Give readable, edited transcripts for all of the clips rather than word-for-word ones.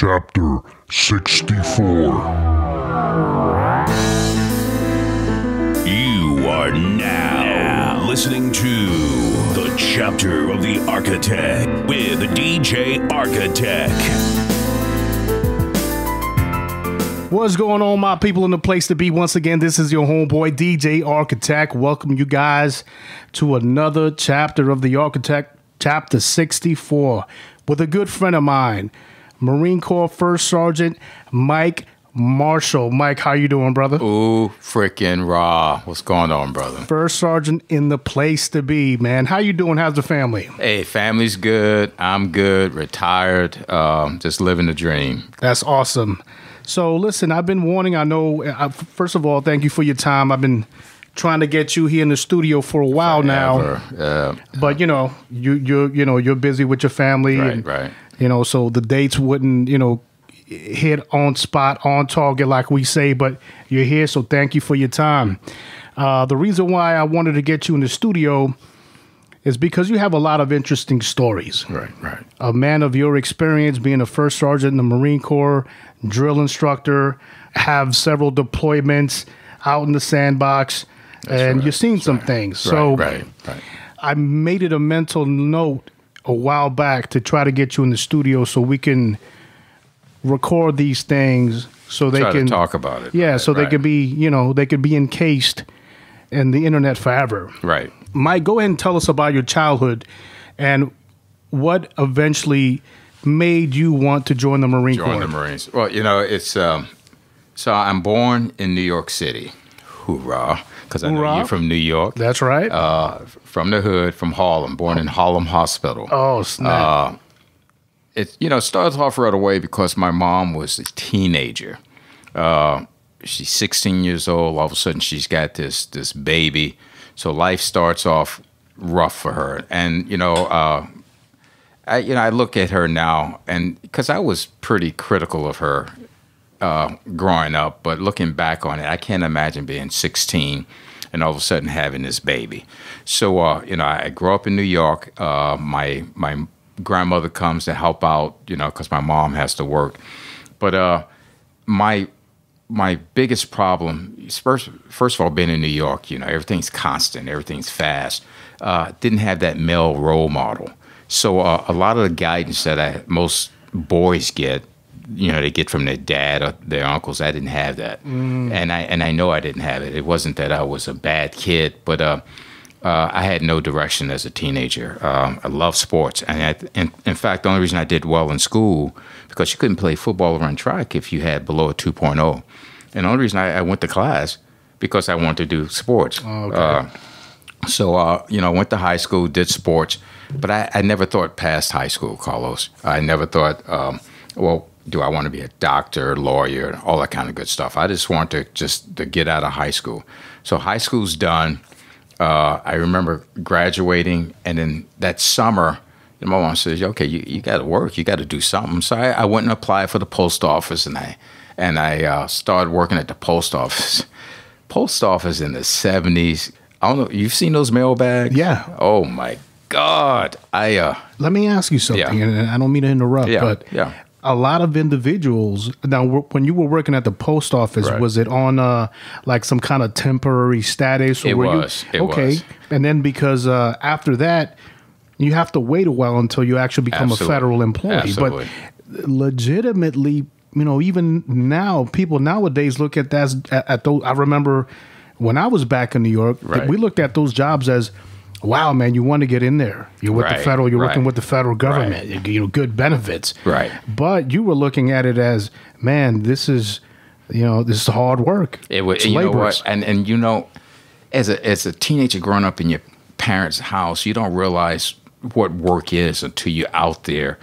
Chapter 64. You are now listening to The Chapter of the Architect with DJ Architect. What's going on, my people in the place to be? Once again, this is your homeboy, DJ Architect. Welcome you guys to another chapter of the Architect, Chapter 64, with a good friend of mine, Marine Corps First Sergeant Mike Marshall. Mike, how you doing, brother? Ooh, freaking raw. What's going on, brother? First Sergeant in the place to be, man. How you doing? How's the family? Hey, family's good. I'm good. Retired. Just living the dream. That's awesome. So, listen, I've been warning. I know, first of all, thank you for your time. I've been trying to get you here in the studio for a while now. But, you're busy with your family. Right. So the dates wouldn't, hit on spot, on target, like we say, but you're here, so thank you for your time. The reason why I wanted to get you in the studio is because you have a lot of interesting stories. Right. A man of your experience, being a first sergeant in the Marine Corps, drill instructor, have several deployments out in the sandbox, you've seen some things. So right. I made it a mental note a while back to try to get you in the studio so we can record these things so they can talk about it. Yeah, they could be, they could be encased in the internet forever. Right. Mike, go ahead and tell us about your childhood and what eventually made you want to join the Marine Corps. Join the Marines. Well, it's so I'm born in New York City. Hoorah. Because I know you're from New York. That's right. From the hood, from Harlem, born in Harlem Hospital. Oh, snap. It starts off right away because my mom was a teenager. She's 16 years old. All of a sudden, she's got this baby. So life starts off rough for her. And, I look at her now, and because I was pretty critical of her growing up, but looking back on it, I can't imagine being 16 and all of a sudden having this baby. So, I grew up in New York. My grandmother comes to help out, because my mom has to work. But my biggest problem is first of all, being in New York, everything's constant, everything's fast. Didn't have that male role model. So a lot of the guidance that most boys get, they get from their dad or their uncles. I didn't have that, and I know I didn't have it. It wasn't that I was a bad kid, but I had no direction as a teenager. I love sports, and in fact, the only reason I did well in school because you couldn't play football or run track if you had below a 2.0. And the only reason I went to class because I wanted to do sports. Oh, okay. I went to high school, did sports, but I never thought past high school, Carlos. I never thought, do I want to be a doctor, lawyer, all that kind of good stuff. I just wanted to get out of high school. So high school's done. I remember graduating, and then that summer, my mom says, okay, you got to work. You got to do something. So I went and applied for the post office, and I started working at the post office. Post office in the 70s. I don't know. You've seen those mail bags? Yeah. Oh, my God. Let me ask you something, and I don't mean to interrupt, but a lot of individuals, now when you were working at the post office, was it on like some kind of temporary status? Or it was. And then because after that, you have to wait a while until you actually become a federal employee. Absolutely. But legitimately, even now, people nowadays look at that at those. I remember when I was back in New York, we looked at those jobs as, wow, man, you want to get in there. You're with the federal. You're working with the federal government. Good benefits. Right. But you were looking at it as, man, this is hard work. It was. It's you know laborious. what? And as a teenager growing up in your parents' house, you don't realize what work is until you're out there.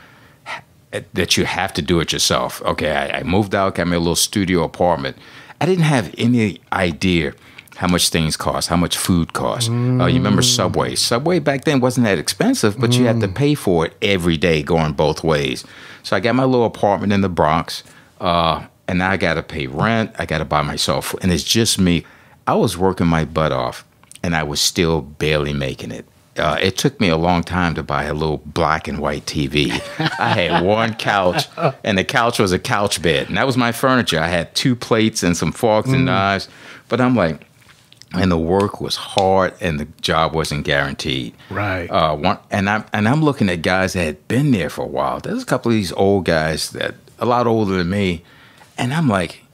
That you have to do it yourself. Okay, I moved out, got me a little studio apartment. I didn't have any idea how much things cost, how much food cost. You remember Subway? Subway back then wasn't that expensive, but you had to pay for it every day going both ways. So I got my little apartment in the Bronx, and now I got to pay rent. I got to buy myself, and it's just me. I was working my butt off, and I was still barely making it. it took me a long time to buy a little black and white TV. I had one couch, and the couch was a couch bed, and that was my furniture. I had 2 plates and some forks and knives, but I'm like, and the work was hard, and the job wasn't guaranteed. Right. I'm looking at guys that had been there for a while. There's a couple of these old guys that a lot older than me, and I'm like,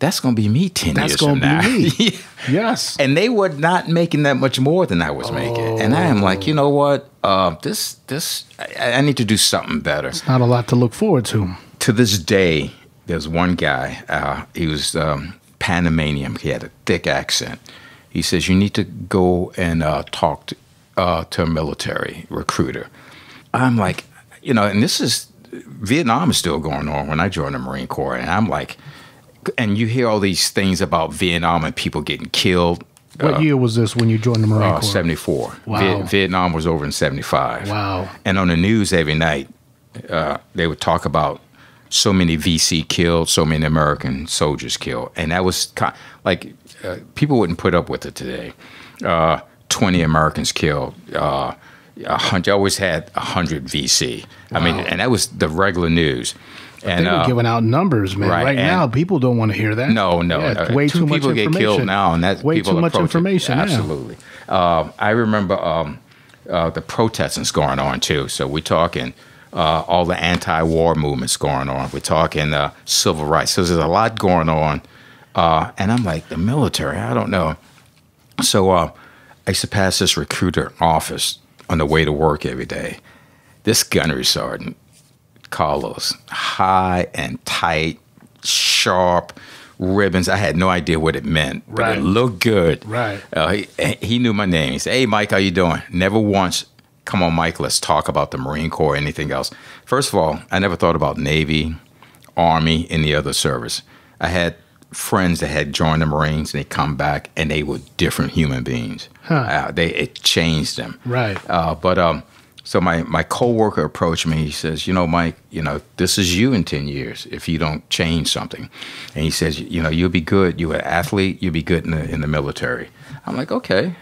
that's going to be me 10 years from now. That's going to be me. Yes. And they were not making that much more than I was making. And I am like, you know what? I need to do something better. It's not a lot to look forward to. To this day, there's one guy. He was Panamanian. He had a thick accent. He says, you need to go and talk to a military recruiter. I'm like, and this is, Vietnam is still going on when I joined the Marine Corps. And I'm like, and you hear all these things about Vietnam and people getting killed. What year was this when you joined the Marine Corps? 74. Wow. Vietnam was over in 75. Wow. And on the news every night, they would talk about so many VC killed, so many American soldiers killed. And that was people wouldn't put up with it today. 20 Americans killed. You always had 100 VC. Wow. I mean, and that was the regular news. And, they were giving out numbers, man. Right now, people don't want to hear that. No. Way too much people information. Get killed now, and that's way too much information. Absolutely. I remember the protesting's going on too. So we're talking all the anti-war movements going on. We're talking civil rights. So there's a lot going on, and I'm like, the military. I don't know. So I used to pass this recruiter office on the way to work every day. This gunnery sergeant, Carlos, high and tight, sharp ribbons. I had no idea what it meant, but it looked good. Right. He knew my name. He said, "Hey, Mike, how you doing?" Never once, "Come on, Mike, let's talk about the Marine Corps or anything else." First of all, I never thought about Navy, Army, any other service. I had friends that had joined the Marines, and they come back, and they were different human beings. Huh. It changed them. Right. So my coworker approached me. He says, "Mike, this is you in 10 years if you don't change something." And he says, "You'll be good. You're an athlete. You'll be good in the military." I'm like, okay.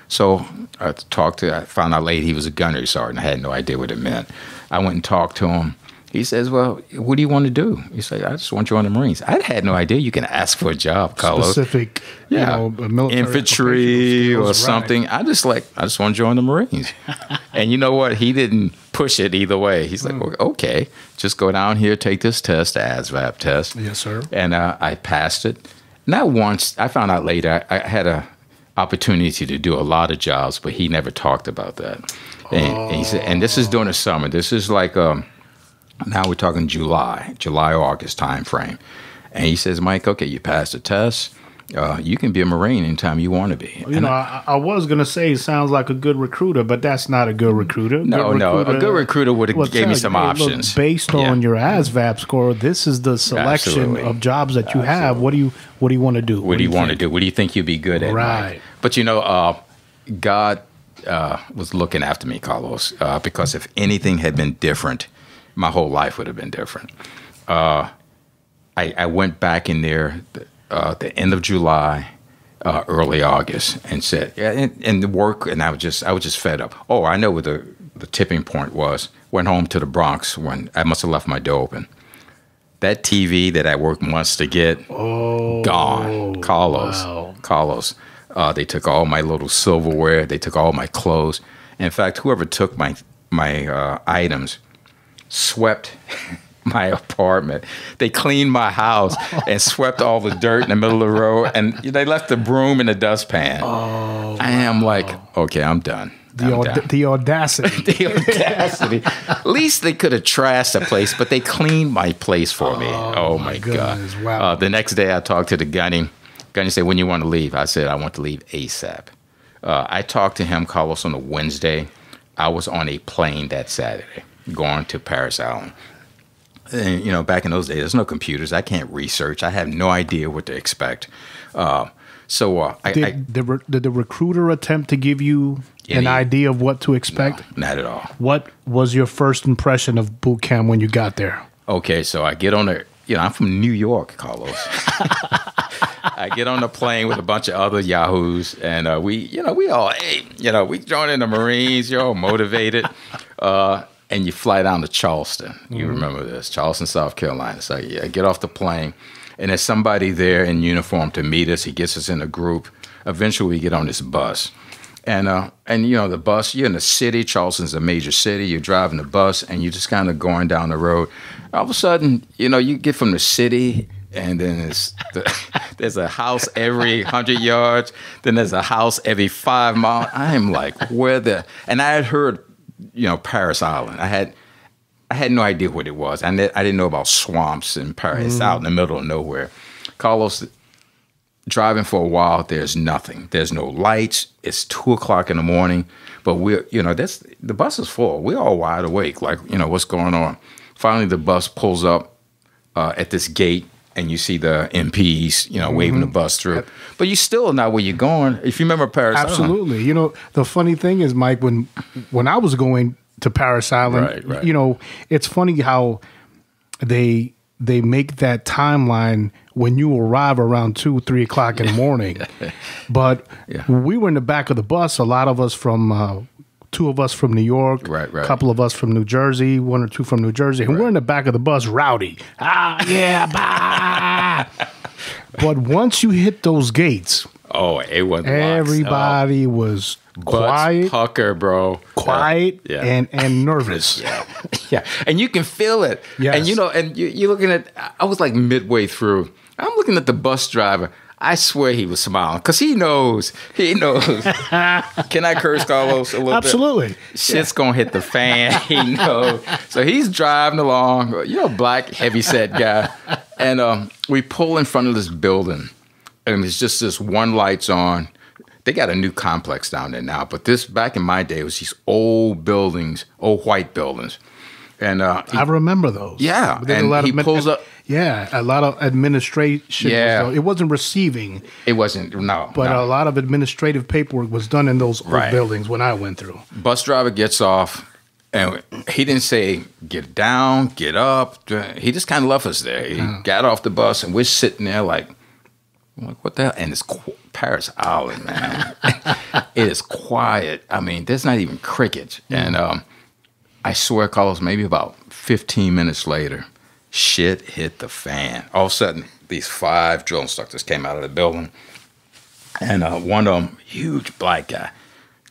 So I found out later he was a gunnery sergeant. I had no idea what it meant. I went and talked to him. He says, "Well, what do you want to do?" He said, "I just want to join the Marines." I had no idea you can ask for a job, Carlos. Specific, military infantry or something. I just want to join the Marines. And you know what? He didn't push it either way. He's like, "Well, okay, just go down here, take this test, the ASVAB test." Yes, sir. And I passed it. Not once. I found out later I had a opportunity to do a lot of jobs, but he never talked about that. And he said, and this is during the summer. This is like now we're talking July, August time frame. And he says, "Mike, okay, you passed the test. You can be a Marine anytime you want to be." I was going to say it sounds like a good recruiter, but that's not a good recruiter. No, a good recruiter would have gave me some options. Look, based on your ASVAB score, this is the selection of jobs that you have. What do you want to do? What do you want to do? What do you think you'd be good at? Right. But God was looking after me, Carlos, because if anything had been different, my whole life would have been different. I went back in there the end of July, early August, and said, and the work, and I was just fed up. Oh, I know what the tipping point was. Went home to the Bronx when I must have left my door open. That TV that I worked months to get, gone. Carlos. They took all my little silverware. They took all my clothes. In fact, whoever took my items swept my apartment. They cleaned my house and swept all the dirt in the middle of the road, and they left the broom in the dustpan. I am like, okay, I'm done. The audacity. The audacity. At least they could have trashed the place, but they cleaned my place for me. Oh my goodness, God. Wow. The next day I talked to the gunny. Gunny said, "When you want to leave?" I said, "I want to leave ASAP." I talked to him, Carlos, on a Wednesday. I was on a plane that Saturday going to Paris Island. And, back in those days, there's no computers. I can't research. I have no idea what to expect. Did the recruiter attempt to give you an idea of what to expect? No, not at all. What was your first impression of boot camp when you got there? Okay, so I get on there. I'm from New York, Carlos. I get on the plane with a bunch of other yahoos, and we all, hey, we join in the Marines. You're all motivated, and you fly down to Charleston. You remember this, Charleston, South Carolina. So I get off the plane, and there's somebody there in uniform to meet us. He gets us in a group. Eventually, we get on this bus. And the bus, you're in the city. Charleston's a major city. You're driving the bus, and you're just kind of going down the road. All of a sudden, you get from the city, and then there's a house every 100 yards. Then there's a house every 5 miles. I am like, and I had heard, Paris Island. I had no idea what it was. I didn't know about swamps in Paris. It's out in the middle of nowhere. Carlos, driving for a while, there's nothing. There's no lights. It's 2:00 in the morning, but the bus is full. We're all wide awake, like, what's going on? Finally, the bus pulls up at this gate, and you see the MPs, waving the bus through. But you still know where you're going. If you remember Paris Island. Absolutely. The funny thing is, Mike, when I was going to Paris Island, right. It's funny how they make that timeline when you arrive around 2-3 o'clock in the morning. But we were in the back of the bus, a lot of us from 2 of us from New York, right. A couple of us from New Jersey, 1 or 2 from New Jersey, and we're in the back of the bus rowdy. Bah! But once you hit those gates, it was everybody was quiet, pucker, bro, quiet, and nervous. Yeah, and you can feel it. Yes. And you're looking at. I was like midway through. I'm looking at the bus driver. I swear he was smiling because he knows. Can I curse, Carlos, a little Absolutely. bit? Shit's gonna hit the fan. He knows. So he's driving along. Black, heavyset guy, and we pull in front of this building, and it's just this one light's on. They got a new complex down there now, but this back in my day it was these old buildings, old white buildings. And I remember those. Yeah, and he pulls up. Yeah, a lot of administration. Yeah. It wasn't receiving. It wasn't, no. But a lot of administrative paperwork was done in those old buildings when I went through. Bus driver gets off, and he didn't say, get down, get up. He just kind of left us there. He got off the bus, and we're sitting there like what the hell? And it's Paris Island, man. It is quiet. I mean, there's not even crickets. And I swear, Carlos, maybe about 15 minutes later, shit hit the fan. All of a sudden, these 5 drill instructors came out of the building. And one of them, huge black guy,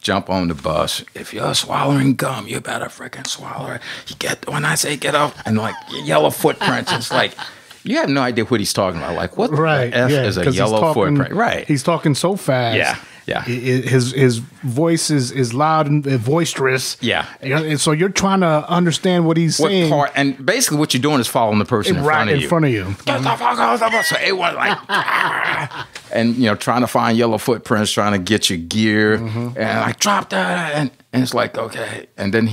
jump on the bus. If you're swallowing gum, you better freaking swallow it. When I say get up, and like yellow footprints, it's like, you have no idea what he's talking about. Like, what the F is a yellow footprint? Right. He's talking so fast. Yeah. His voice is loud and boisterous. Yeah. And so you're trying to understand what he's saying. And basically what you're doing is following the person in front of you. Right in front of you. Get the fuck out of the bus. So everyone's like, and, trying to find yellow footprints, trying to get your gear. And like, drop that. And it's like, okay. And then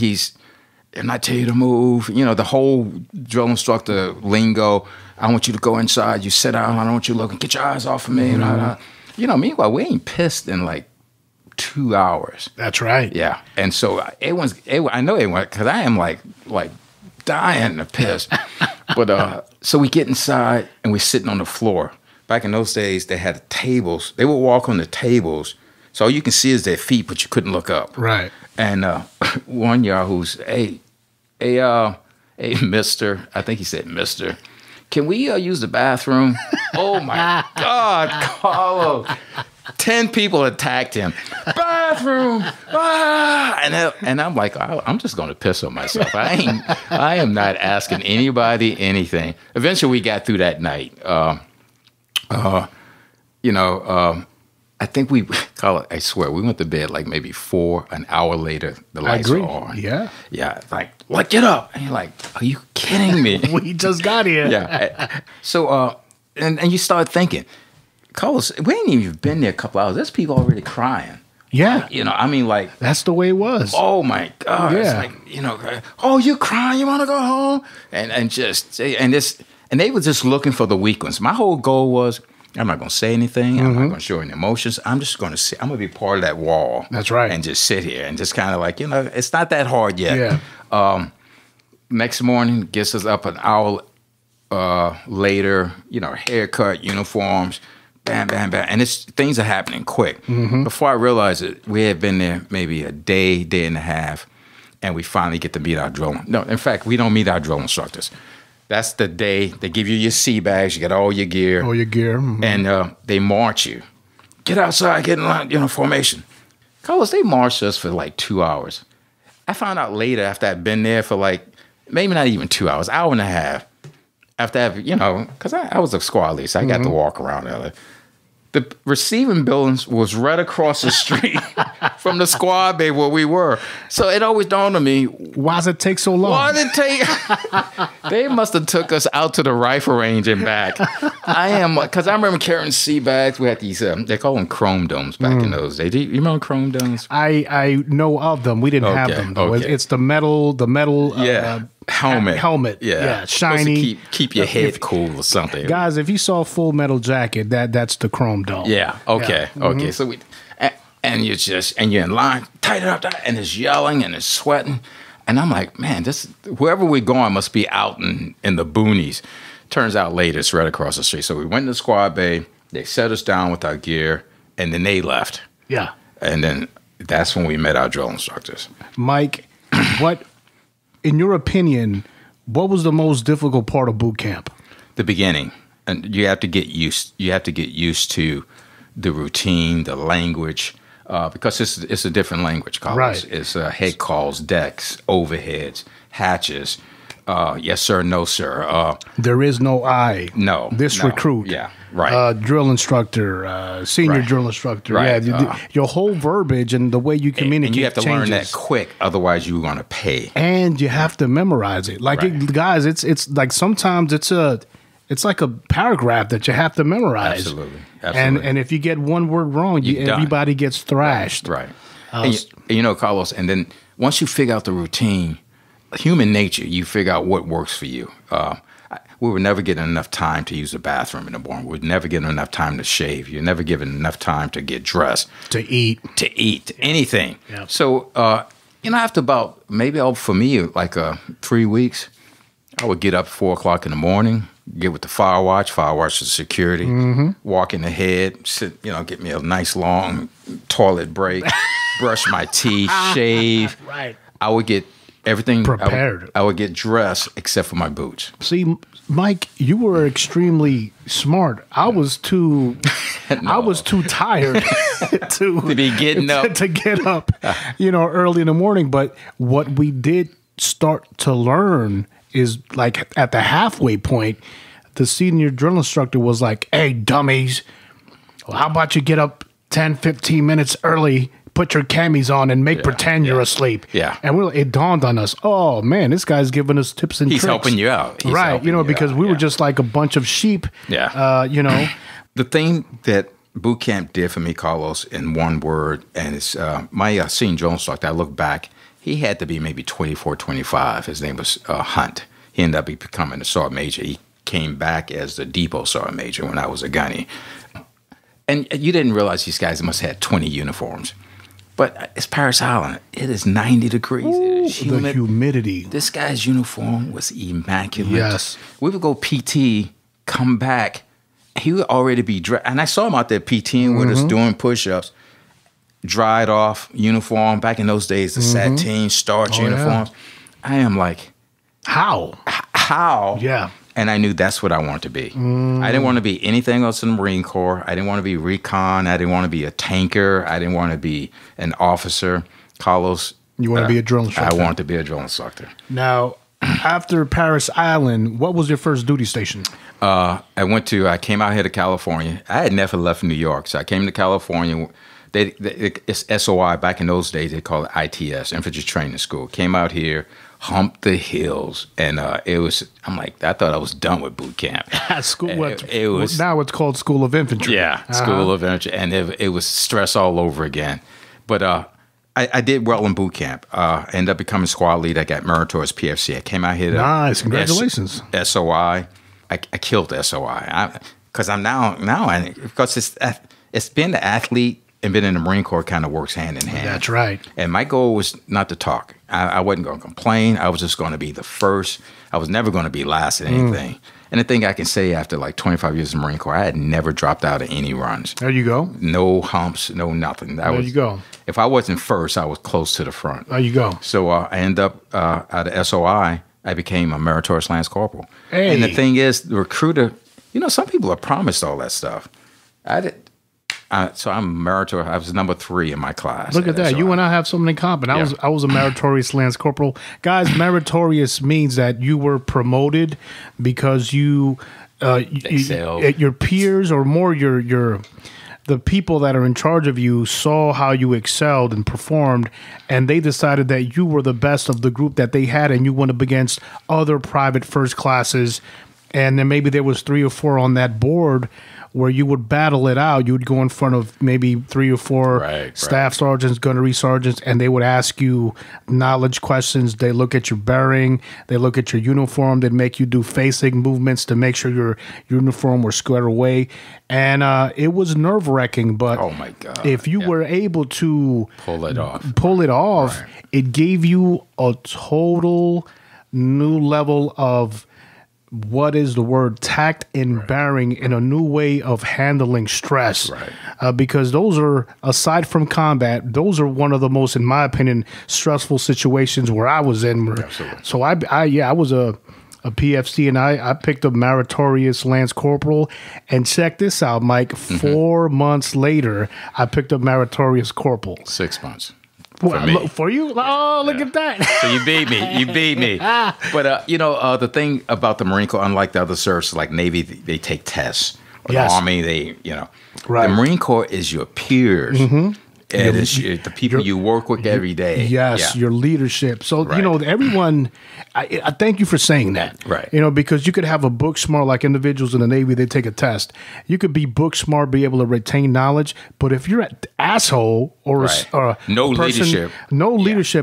and I tell you to move. The whole drill instructor lingo. I want you to go inside. You sit down. I don't want you looking. Get your eyes off of me. Meanwhile, we ain't pissed in like 2 hours. That's right. Yeah. And so I know everyone, because I am like dying to piss. But so we get inside and we're sitting on the floor. Back in those days, they had tables. They would walk on the tables. So all you can see is their feet, but you couldn't look up. Right. And one yahoo's, hey, mister, I think he said mister, can we use the bathroom? Oh, my God, Carlos. 10 people attacked him. Bathroom! Ah! And I'm like, I'm just going to piss on myself. I am not asking anybody anything. Eventually, we got through that night. I think I swear, we went to bed like maybe 4, an hour later, the lights were on. Yeah. Yeah. Like, get up. And you're like, are you kidding me? We just got here. Yeah. So, and you start thinking, Carlos, we ain't even been there a couple hours. There's people already crying. Yeah. Like. That's the way it was. Oh, my God. Yeah. It's like, oh, you crying? You want to go home? And they were just looking for the weak ones. My whole goal was, I'm not going to say anything. I'm not going to show any emotions. I'm just going to sit. I'm going to be part of that wall. That's right. And just sit here and just kind of like, it's not that hard yet. Yeah. Next morning, gets us up an hour later, haircut, uniforms. bam, bam, bam. And things are happening quick. Before I realized it, we had been there maybe a day, day and a half, and we finally get to meet our drill. No, in fact, we don't meet our drill instructors. That's the day they give you your sea bags, you get all your gear. All your gear. And they march you. Get outside, get in line, formation. Carlos, they marched us for like 2 hours. I found out later after I'd been there for like, maybe not even 2 hours, hour and a half. After because I was a squad leader, so I got to walk around there. The receiving buildings was right across the street from the squad bay where we were. So it always dawned on me, why does it take so long? Why did it take? They must have took us out to the rifle range and back. Because I remember carrying sea bags. We had these, they call them chrome domes back in those days. Do you remember chrome domes? I know of them. We didn't have them though. Okay. It's the metal. Helmet. Yeah. Shiny. Keep your head cool or something. Guys, if you saw Full Metal Jacket, that's the chrome dome. Yeah. Okay. Yeah. Okay. So you're in line, tighten up, and it's yelling and it's sweating, and I'm like, man, wherever we're going must be out in the boonies. Turns out later it's right across the street. So we went to the squad bay. They set us down with our gear, and then they left. Yeah. And then that's when we met our drill instructors. Mike, what, in your opinion, what was the most difficult part of boot camp? The beginning. And you have to get used to the routine, the language, because it's a different language, Carlos. Right. It's head calls, decks, overheads, hatches, yes sir, no sir. There is no I. No. This recruit. Yeah, right. Drill instructor, senior drill instructor. Right. Yeah, your whole verbiage and the way you communicate and you have to learn that changes. quick, otherwise you're going to pay. And you have to memorize it. Like, guys, it's like sometimes it's like a paragraph that you have to memorize. Absolutely. And if you get one word wrong, everybody gets thrashed. Right. And Carlos, and then once you figure out the routine, human nature, you figure out what works for you. We were never getting enough time to use the bathroom in the morning. We were never getting enough time to shave. You're never given enough time to get dressed. To eat, anything. Yeah. So, after about, for me, like 3 weeks, I would get up 4 o'clock in the morning, get with the fire watch the security, walk in the head, sit, get me a nice long toilet break, brush my teeth, shave. Right. I would get everything prepared. I would get dressed except for my boots. See, Mike, you were extremely smart. I was too tired to be getting up. To get up, early in the morning. But what we did start to learn is, like, at the halfway point, the senior drill instructor was like, hey, dummies, well, how about you get up 10, 15 minutes early, put your camis on, and pretend you're asleep. Yeah. And it dawned on us, oh, man, this guy's giving us tips and tricks. He's helping you out. Right, because we were just like a bunch of sheep. Yeah. The thing that boot camp did for me, Carlos, in one word, and it's my senior drill instructor, I look back, he had to be maybe 24, 25. His name was Hunt. He ended up becoming a sergeant major. He came back as the depot sergeant major when I was a gunny. And you didn't realize these guys must have had 20 uniforms. But it's Paris Island. It is 90 degrees. It is humid. The humidity. This guy's uniform was immaculate. Yes. We would go PT, come back. He would already be dressed. And I saw him out there PTing with us, doing push-ups. Dried off uniform. Back in those days, the sateen starch uniforms. Yeah. I am like, how? Yeah. And I knew that's what I wanted to be. I didn't want to be anything else in the Marine Corps. I didn't want to be recon. I didn't want to be a tanker. I didn't want to be an officer. Carlos. You want to be a drill instructor? I wanted to be a drill instructor. Now, after Paris Island, what was your first duty station? I came out here to California. I had never left New York, so I came to California. It's SOI. Back in those days, they called it ITS, Infantry Training School. Came out here, humped the hills, and I thought I was done with boot camp. Now it's called School of Infantry. Yeah, School of Infantry, and it was stress all over again. But I did well in boot camp. Ended up becoming squad leader. I got meritorious PFC. I came out here to nice, congratulations. SOI. I killed SOI because it's been the athlete and being in the Marine Corps kind of works hand in hand. That's right. And my goal was not to talk. I wasn't going to complain. I was just going to be the first. I was never going to be last at anything. And the thing I can say after like 25 years in the Marine Corps, I had never dropped out of any runs. There you go. No humps, no nothing. There you go. If I wasn't first, I was close to the front. There you go. So I ended up out of SOI, I became a meritorious Lance Corporal. Hey. And the thing is, the recruiter, some people are promised all that stuff. So I'm meritorious. I was number 3 in my class. Look at that. SOI. You and I have something in common. I was a meritorious Lance Corporal. Guys, meritorious means that you were promoted because you your peers or more the people that are in charge of you saw how you excelled and performed, and they decided that you were the best of the group that they had, and you went up against other private first classes, and then maybe there was 3 or 4 on that board where you would battle it out. You would go in front of maybe 3 or 4 staff sergeants, gunnery sergeants, and they would ask you knowledge questions. They look at your bearing. They look at your uniform. They'd make you do facing movements to make sure your uniform was squared away. And it was nerve-wracking, but oh my God. If you were able to pull it off, it gave you a total new level of what is the word tact and bearing in a new way of handling stress, because those are, aside from combat, those are one of the most, in my opinion, stressful situations where I was in. Absolutely. So I was a PFC, and I picked up meritorious Lance Corporal, and check this out, Mike, 4 months later I picked up meritorious Corporal. 6 months. For you? Oh, look at that. So you beat me. But, the thing about the Marine Corps, unlike the other services like Navy, they take tests. Or the Army, The Marine Corps is your peers. Mm-hmm. It is the people you work with every day. Yes, your leadership. So, everyone, I thank you for saying that. Right. Because you could have a book smart, like individuals in the Navy, they take a test. You could be book smart, be able to retain knowledge. But if you're an asshole or no leadership,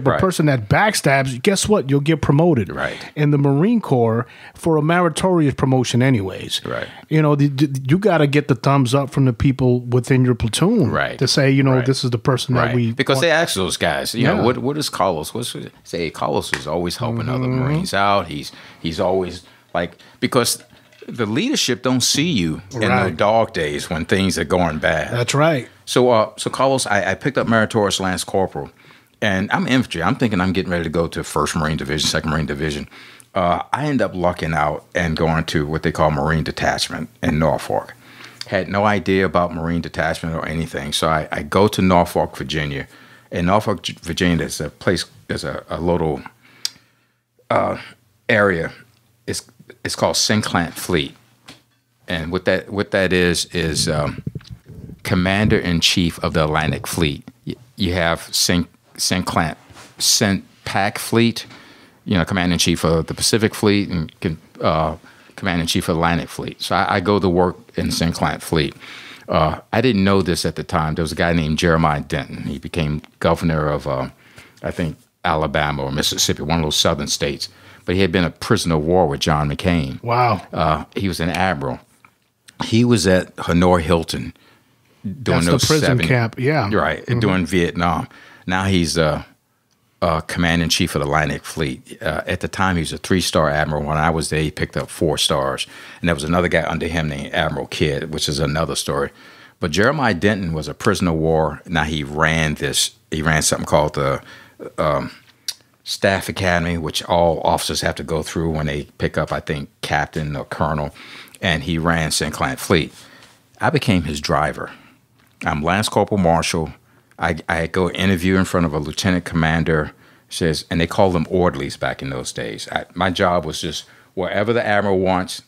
a person that backstabs, guess what? You'll get promoted. Right. In the Marine Corps, for a meritorious promotion anyways. Right. You got to get the thumbs up from the people within your platoon. Right. To say, this is the person that we... Because they ask those guys, what is Carlos? Carlos is always helping other Marines out. He's always because the leadership don't see you in the dog days when things are going bad. That's right. So Carlos, I picked up meritorious Lance Corporal, and I'm infantry. I'm thinking I'm getting ready to go to 1st Marine Division, 2nd Marine Division. I end up lucking out and going to what they call Marine Detachment in Norfolk. Had no idea about Marine Detachment or anything. So I go to Norfolk, Virginia. In Norfolk, Virginia, there's a place, there's a little area. It's called Sinclair Fleet. And what that is Commander-in-Chief of the Atlantic Fleet. You have Sinclair Fleet, Commander-in-Chief of the Pacific Fleet, and Commander-in-Chief of Atlantic Fleet. So I go to work in Sinclair Fleet. I didn't know this at the time. There was a guy named Jeremiah Denton. He became governor of, I think, Alabama or Mississippi, one of those southern states. But he had been a prisoner of war with John McCain. Wow. He was an admiral. He was at Hanoi Hilton during That's the prison camp, Right, during Vietnam. Now he's Commander-in-Chief of the Atlantic Fleet. At the time, he was a 3-star admiral. When I was there, he picked up 4 stars. And there was another guy under him named Admiral Kidd, which is another story. But Jeremiah Denton was a prisoner of war. Now he ran something called the Staff Academy, which all officers have to go through when they pick up, I think, captain or colonel. And he ran Sinclair Fleet. I became his driver. I'm Lance Corporal Marshal. I go interview in front of a lieutenant commander, and they called them orderlies back in those days. My job was just wherever the admiral wants,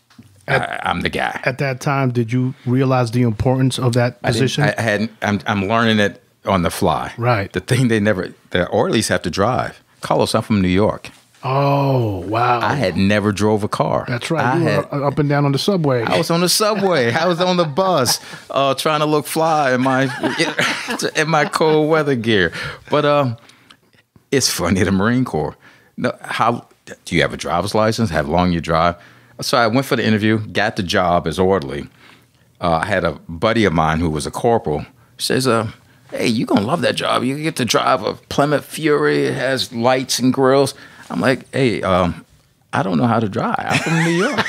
I'm the guy. At that time, did you realize the importance of that position? I hadn't. I'm learning it on the fly. Right. The thing the orderlies have to drive. Carlos, I'm from New York. Oh, wow. I had never drove a car. That's right. You were up and down on the subway. I was on the subway. I was on the bus trying to look fly in my cold weather gear. But it's funny, the Marine Corps. How do you have a driver's license? How long you drive? So I went for the interview, got the job as orderly. I had a buddy of mine who was a corporal. Says, hey, you're going to love that job. You get to drive a Plymouth Fury. It has lights and grills. I'm like, hey, I don't know how to drive. I'm from New York.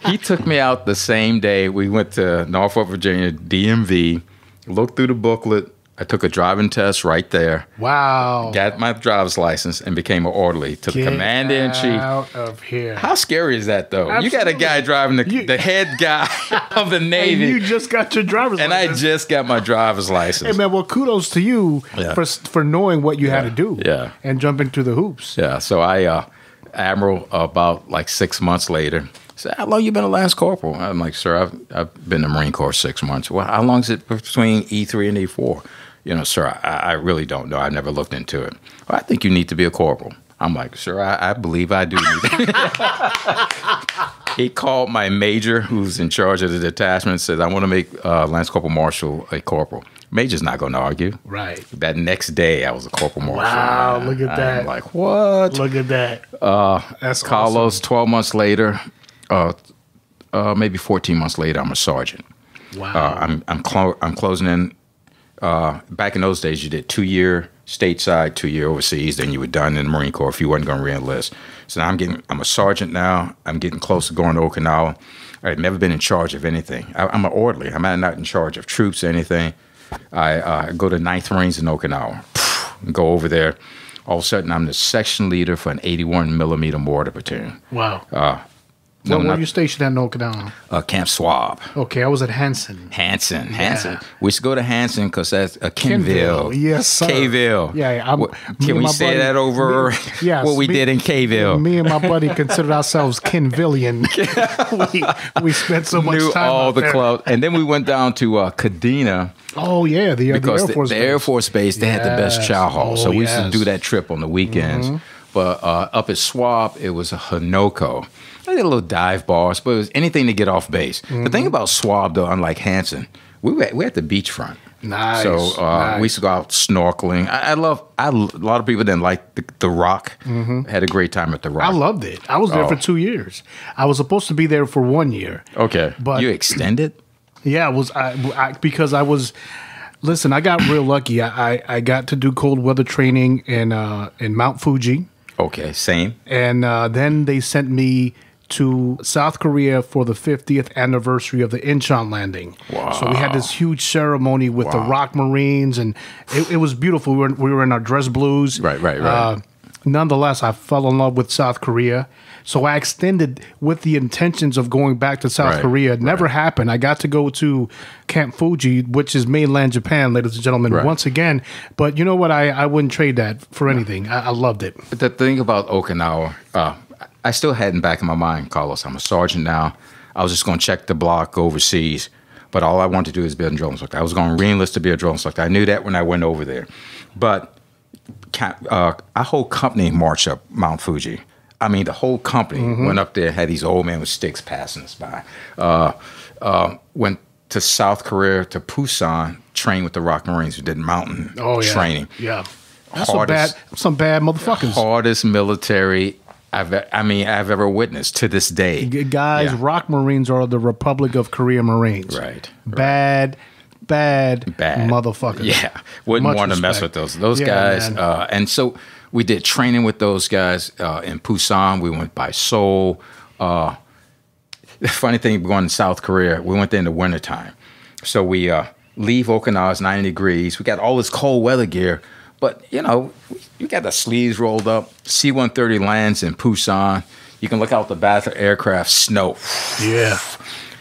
He took me out the same day. We went to Norfolk, Virginia, DMV, looked through the booklet. I took a driving test right there. Wow. Got my driver's license and became an orderly to the commander-in-chief. Out of here. How scary is that, though? Absolutely. You got a guy driving the head guy of the Navy. And you just got your driver's and license. I just got my driver's license. Hey, man, well, kudos to you for knowing what you had to do and jumping through the hoops. Yeah, so I, Admiral, about like 6 months later, said, how long you been a lance corporal? I'm like, sir, I've been in the Marine Corps 6 months. Well, how long is it between E3 and E4? You know, sir, I really don't know. I've never looked into it. Well, I think you need to be a corporal. I'm like, sir, I believe I do need it. He called my major, who's in charge of the detachment, and said, I want to make Lance Corporal Marshal a corporal. Major's not going to argue. Right. That next day, I was a corporal marshal. Wow, look at that. I'm like, what? Look at that. That's Carlos, awesome. 12 months later, maybe 14 months later, I'm a sergeant. Wow. I'm closing in. Back in those days, you did 2-year stateside, 2-year overseas, then you were done in the Marine Corps if you wasn't going to re-enlist. So now I'm a sergeant now. I'm getting close to going to Okinawa. I've never been in charge of anything. I'm an orderly. I'm not in charge of troops or anything. I go to 9th Marines in Okinawa, go over there. All of a sudden, I'm the section leader for an 81 millimeter mortar platoon. Wow. Where were you stationed at in Okinawa? Camp Swab. Okay, I was at Hanson. Hanson. We used to go to Hanson because that's Kenville. Yes, sir. K-ville. Yeah. Can we say that over what we did in K-ville? Me and my buddy considered ourselves Kenvillian. we spent so much Knew time all out the there. clubs. And then we went down to Kadena. Oh, yeah, the Air Force the Base. Air Force Base, they had the best chow hall. Oh, so we used to yes. do that trip on the weekends. But up at Swab, it was a Hanoko. I did a little dive bars, but it was anything to get off base. The thing about Swab, though, unlike Hanson, we at the beachfront. Nice. So nice. we used to go out snorkeling. A lot of people didn't like the Rock. Had a great time at the Rock. I loved it. I was there for 2 years. I was supposed to be there for 1 year. Okay. But you extended? Yeah, because I was. Listen, I got real lucky. I got to do cold weather training in Mount Fuji. Okay, same. And then they sent me to South Korea for the 50th anniversary of the Incheon landing. Wow. So we had this huge ceremony with the Rock Marines, and it was beautiful. We were in our dress blues. Right. Nonetheless, I fell in love with South Korea. So I extended with the intentions of going back to South Korea. It never happened. I got to go to Camp Fuji, which is mainland Japan, ladies and gentlemen, once again. But you know what? I wouldn't trade that for anything. I loved it. But the thing about Okinawa, I still had in the back of my mind, Carlos, I'm a sergeant now. I was just going to check the block overseas. But all I wanted to do is be a drill instructor. I was going to re-enlist to be a drill instructor. I knew that when I went over there. But our whole company marched up Mount Fuji. I mean, the whole company went up there, had these old men with sticks passing us by. Went to South Korea, to Busan, trained with the Rock Marines who did mountain training. Yeah. That's some bad motherfuckers. Hardest military I've ever witnessed to this day. Guys, Rock Marines are the Republic of Korea Marines. Right. Bad motherfuckers. Yeah. Wouldn't Much want to mess respect. with those guys. And so we did training with those guys in Busan. We went by Seoul. The funny thing, going to South Korea, we went there in the wintertime. So we leave Okinawa, it's 90 degrees. We got all this cold weather gear. But, you know, you got the sleeves rolled up. C-130 lands in Busan. You can look out the back of the aircraft, snow. Yeah.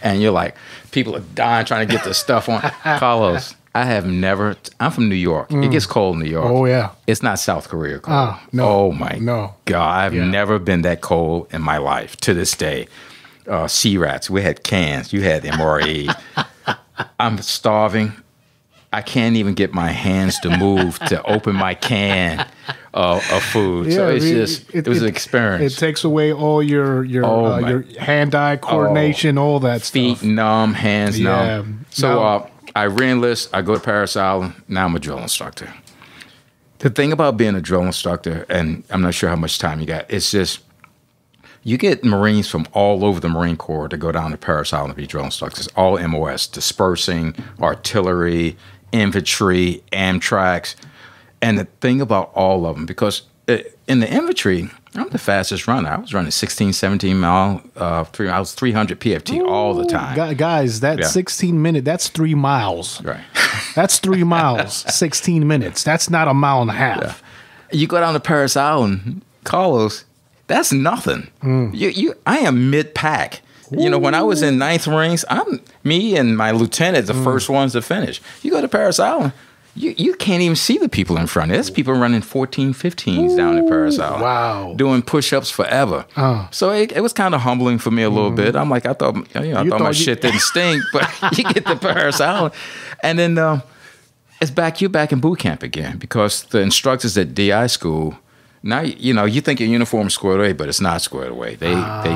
And you're like, people are dying trying to get this stuff on. Carlos, I'm from New York. It gets cold in New York. Oh, yeah. It's not South Korea cold. No. Oh, my God. I've Yeah. never been that cold in my life to this day. Sea rats. We had cans. You had MRE. I'm starving. I can't even get my hands to move to open my can of food. So it was an experience. It takes away all your hand-eye coordination, all that Feet stuff. numb, hands Yeah. numb. So I re-enlist. I go to Paris Island. Now I'm a drill instructor. The thing about being a drill instructor, and I'm not sure how much time you got, it's just you get Marines from all over the Marine Corps to go down to Paris Island to be drill instructors. All MOS, dispersing, artillery, infantry, Amtracs. And the thing about all of them, because in the infantry, I'm the fastest runner. I was running 16, 17 mile. I was 300 PFT all the time. Guys, that 16 minute, that's 3 miles. Right. That's 3 miles, 16 minutes. That's not a mile and a half. Yeah. You go down to Paris Island, Carlos, that's nothing. I am mid-pack. You know, when I was in 9th Marines, me and my lieutenant, the first ones to finish. You go to Paris Island, you can't even see the people in front. There's people running 14, 15s down at Paris Island. Wow. Doing push-ups forever. So it was kind of humbling for me a little bit. I'm like, I thought my shit didn't stink, but you get to Paris Island. And then you're back in boot camp again, because the instructors at DI school, now, you think your uniform's squared away, but it's not squared away. They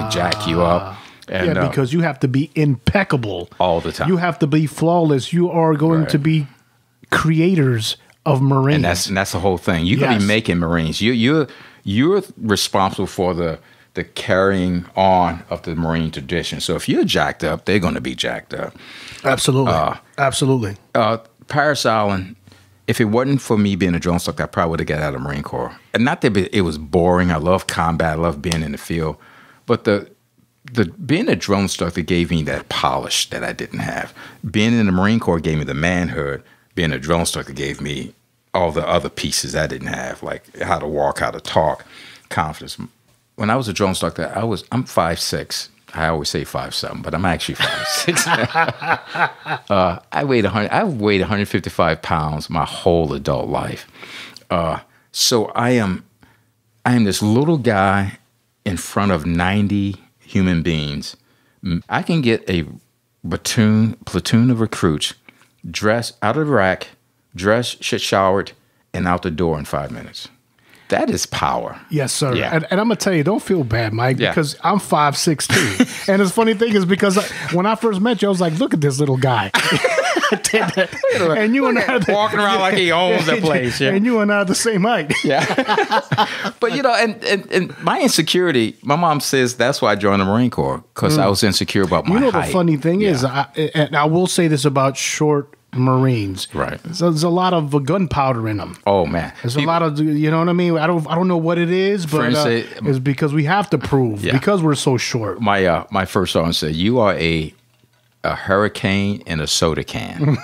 jack you up. And, because you have to be impeccable all the time. You have to be flawless. You are going to be creators of Marines, and that's the whole thing. You're gonna be making Marines. You're responsible for the carrying on of the Marine tradition. So if you're jacked up, they're going to be jacked up. Absolutely, absolutely. Paris Island. If it wasn't for me being a drone instructor, I probably would have got out of the Marine Corps. And not that it was boring. I love combat. I love being in the field, but the being a drone instructor gave me that polish that I didn't have. Being in the Marine Corps gave me the manhood. Being a drone instructor gave me all the other pieces I didn't have, like how to walk, how to talk, confidence. When I was a drone instructor, I'm 5'6". I always say 5'7", but I'm actually 5'6". I weighed 155 pounds my whole adult life. So I am this little guy in front of 90 human beings. I can get a platoon of recruits dressed out of the rack, dressed, shit showered, and out the door in 5 minutes. That is power. Yes, sir. Yeah. And I'm going to tell you, don't feel bad, Mike, because I'm 5'6" too. And the funny thing is, because when I first met you, I was like, look at this little guy. And you and I walking around like he owns the place. Yeah. And you and I are the same height. Yeah. But and my insecurity, my mom says that's why I joined the Marine Corps, because I was insecure about my height. The funny thing is, and I will say this about short Marines. Right. So there's a lot of gunpowder in them. Oh man. There's a lot of, you know what I mean? I don't know what it is, but it's because we have to prove because we're so short. My first sergeant said, "You are a hurricane in a soda can."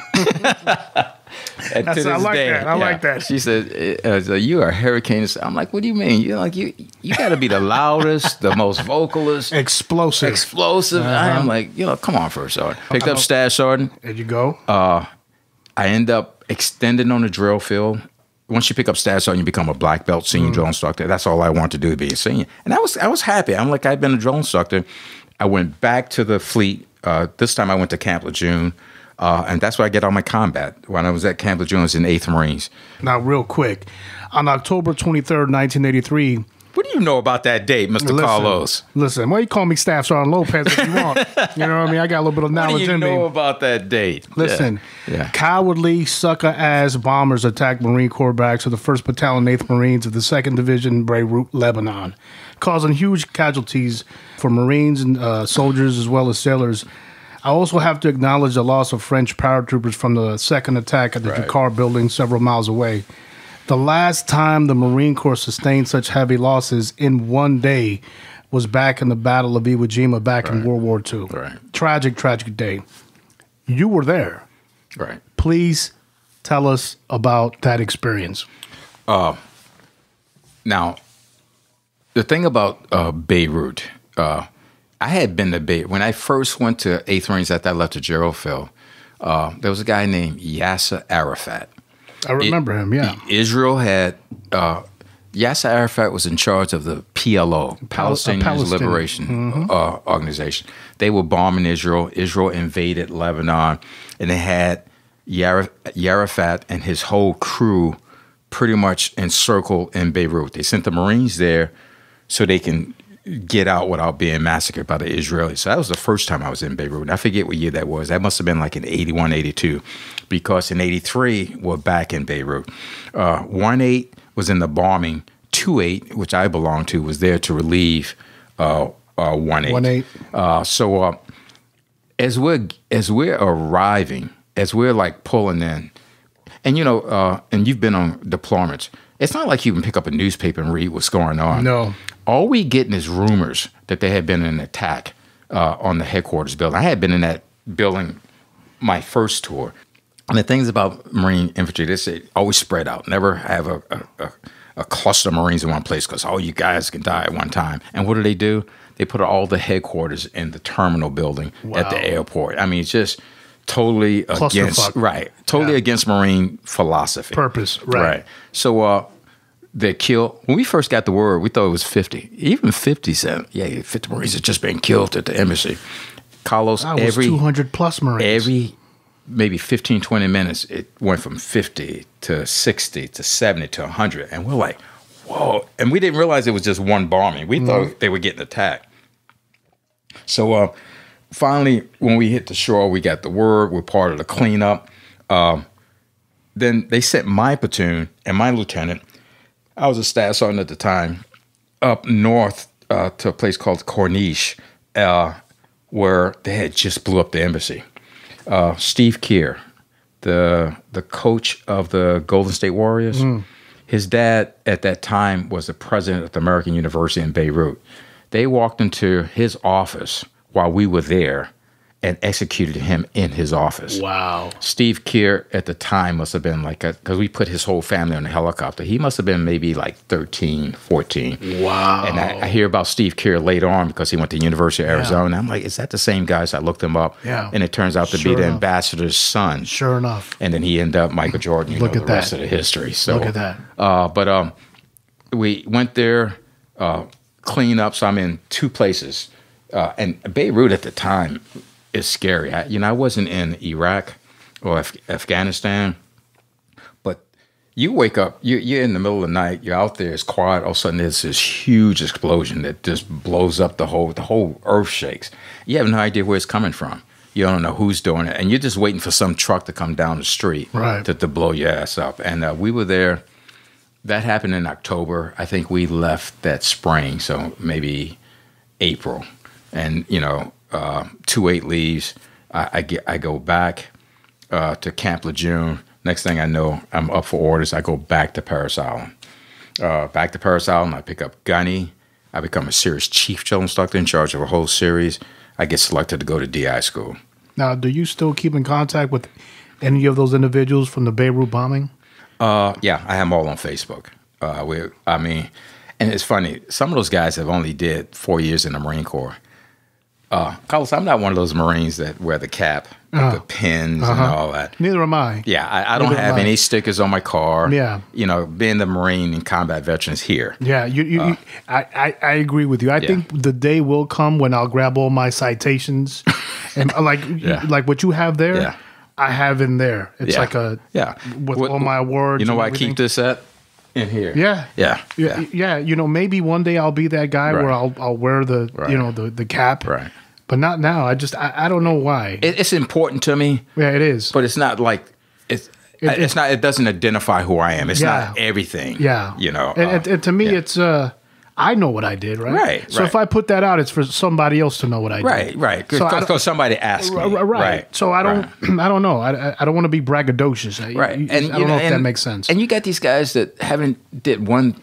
I like that. She said, "You are a hurricane." I'm like, "What do you mean?" You're like, you got to be the loudest, the most vocalist, explosive. I am like, come on, first sergeant. Picked up staff sergeant. There you go. I end up extending on the drill field. Once you pick up staff sergeant, you become a black belt senior drill instructor. That's all I wanted to do, to be a senior. And I was happy. I'm like, I've been a drill instructor. I went back to the fleet. This time I went to Camp Lejeune. And that's where I get all my combat. When I was at Camp Lejeune, I was in 8th Marines. Now, real quick, on October 23rd, 1983... What do you know about that date, Mr. Carlos? Listen, well, you call me Staff Sergeant Lopez if you want. You know what I mean? I got a little bit of knowledge in me. What do you know about that date? Listen, cowardly, sucker-ass bombers attacked Marine Corps barracks of the 1st Battalion, 8th Marines of the 2nd Division, Beirut, Lebanon, causing huge casualties for Marines and soldiers as well as sailors. I also have to acknowledge the loss of French paratroopers from the second attack at the Jakar building several miles away. The last time the Marine Corps sustained such heavy losses in one day was back in the Battle of Iwo Jima back in World War II. Right. Tragic, tragic day. You were there. Right. Please tell us about that experience. Now, the thing about Beirut, I had been to Beirut. When I first went to 8th Marines after I left the Gerald Field, there was a guy named Yasser Arafat. I remember him, yeah. Israel had, Yasser Arafat was in charge of the PLO, Palestinian Liberation Organization. They were bombing Israel. Israel invaded Lebanon, and they had Arafat and his whole crew pretty much encircled in Beirut. They sent the Marines there so they can get out without being massacred by the Israelis. So that was the first time I was in Beirut. And I forget what year that was. That must have been like in 81, 82. Because in 83, we're back in Beirut. 1-8 was in the bombing. 2-8, which I belonged to, was there to relieve 1-8. 1-8. So as we're arriving, as we're like pulling in, And and you've been on deployments. It's not like you can pick up a newspaper and read what's going on. No. All we getting is rumors that there had been an attack on the headquarters building. I had been in that building my first tour. And the things about Marine infantry, they always spread out. Never have a cluster of Marines in one place because all you guys can die at one time. And what do? They put all the headquarters in the terminal building at the airport. I mean, it's just totally against Marine philosophy. Purpose, right. So they killed. When we first got the word, we thought it was 50. Even 50 said, 50 Marines had just been killed at the embassy. Carlos, every 200 plus Marines. Every maybe 15, 20 minutes, it went from 50 to 60 to 70 to 100. And we're like, whoa. And we didn't realize it was just one bombing. We thought they were getting attacked. So finally, when we hit the shore, we got the word. We're part of the cleanup. Then they sent my platoon and my lieutenant. I was a staff sergeant at the time, up north to a place called Corniche, where they had just blew up the embassy. Steve Keir, the coach of the Golden State Warriors, his dad at that time was the president of the American University in Beirut. They walked into his office while we were there and executed him in his office. Wow. Steve Keir at the time must have been because we put his whole family on a helicopter. He must have been maybe like 13, 14. Wow. And I hear about Steve Keir later on because he went to the University of Arizona. I'm like, is that the same guy? So I looked him up. Yeah. And it turns out to be the ambassador's son. Sure enough. And then he ended up Michael Jordan. Look at the rest of the history. So, look at that. But we went there, clean up. So I'm in two places. And Beirut at the time is scary. I wasn't in Iraq or Afghanistan, but you wake up, you're in the middle of the night, you're out there, it's quiet, all of a sudden there's this huge explosion that just blows up the whole earth shakes. You have no idea where it's coming from. You don't know who's doing it, and you're just waiting for some truck to come down the street to blow your ass up. And we were there. That happened in October. I think we left that spring, so maybe April. And, 2-8 leaves. I go back to Camp Lejeune. Next thing I know, I'm up for orders. I go back to Paris Island. I pick up gunny. I become a series chief drill instructor in charge of a whole series. I get selected to go to DI school. Now, do you still keep in contact with any of those individuals from the Beirut bombing? Yeah, I have them all on Facebook. And it's funny. Some of those guys have only did 4 years in the Marine Corps. Carlos, I'm not one of those Marines that wear the cap, the pins and all that. Neither am I. Yeah, I don't have any stickers on my car. Yeah. Being the Marine and combat veterans here. Yeah, I agree with you. I think the day will come when I'll grab all my citations and like what you have there, Yeah. I have in there. It's like with all my awards. You know why I keep this at? In here. Yeah. Maybe one day I'll be that guy where I'll wear the the cap. Right. But not now. I don't know why. It's important to me. Yeah, it is. But it's not like it's not. It doesn't identify who I am. It's not everything. Yeah. And to me, it's I know what I did, right? Right. So if I put that out, it's for somebody else to know what I did. Right. Because somebody asked me. Right. So I don't. I don't know. I don't want to be braggadocious. Right. And I don't know if that makes sense. And you got these guys that did one.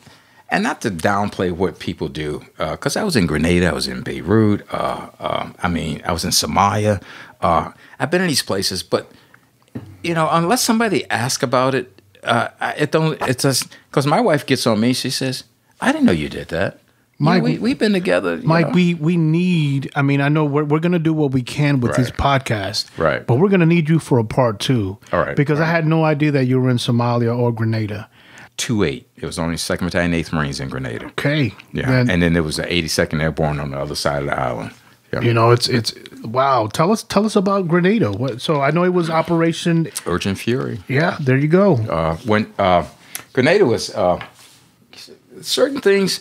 And not to downplay what people do, because I was in Grenada, I was in Beirut, I was in Somalia. I've been in these places, but unless somebody asks about it, it's just because my wife gets on me. She says, "I didn't know you did that." Mike, we've been together. Mike, we need. I know we're going to do what we can with this podcast, right? But we're going to need you for a part 2, all right? Because I had no idea that you were in Somalia or Grenada. 2-8. It was only 2nd Battalion, 8th Marines in Grenada. Okay. Yeah. And then there was the 82nd Airborne on the other side of the island. Yeah. It's wow. Tell us about Grenada. So I know it was Operation Urgent Fury. Yeah, there you go. When Grenada was certain things,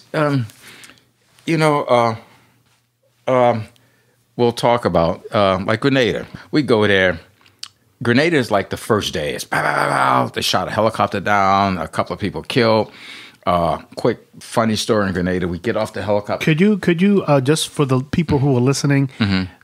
we'll talk about like Grenada. We go there. Grenada is like the first day. It's pow, pow, pow, pow. They shot a helicopter down. A couple of people killed. Quick funny story in Grenada. We get off the helicopter. Could you just for the people who are listening,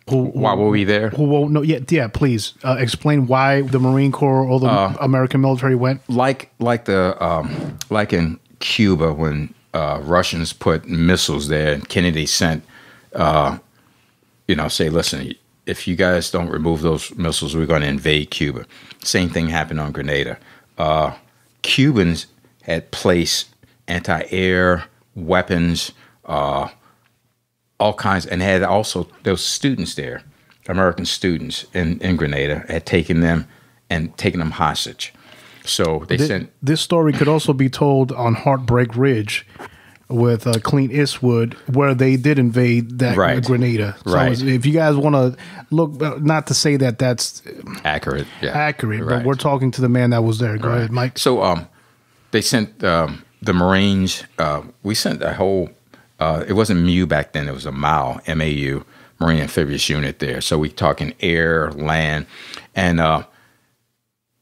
Why were we there? Who won't know? Yeah. Please explain why the Marine Corps or the American military went. Like in Cuba when Russians put missiles there, and Kennedy sent, say, listen, if you guys don't remove those missiles, we're going to invade Cuba. Same thing happened on Grenada. Cubans had placed anti-air weapons, all kinds, and had also those students there, American students in Grenada, had taken them hostage. So they sent. This story could also be told on Heartbreak Ridge with Clint Eastwood, where they did invade that Grenada. So if you guys want to look, not to say that that's accurate, but we're talking to the man that was there. Go ahead, Mike. So they sent the Marines. We sent a whole. It wasn't MU back then. It was a MAU, M-A-U, Marine Amphibious Unit there. So we talking air, land, and I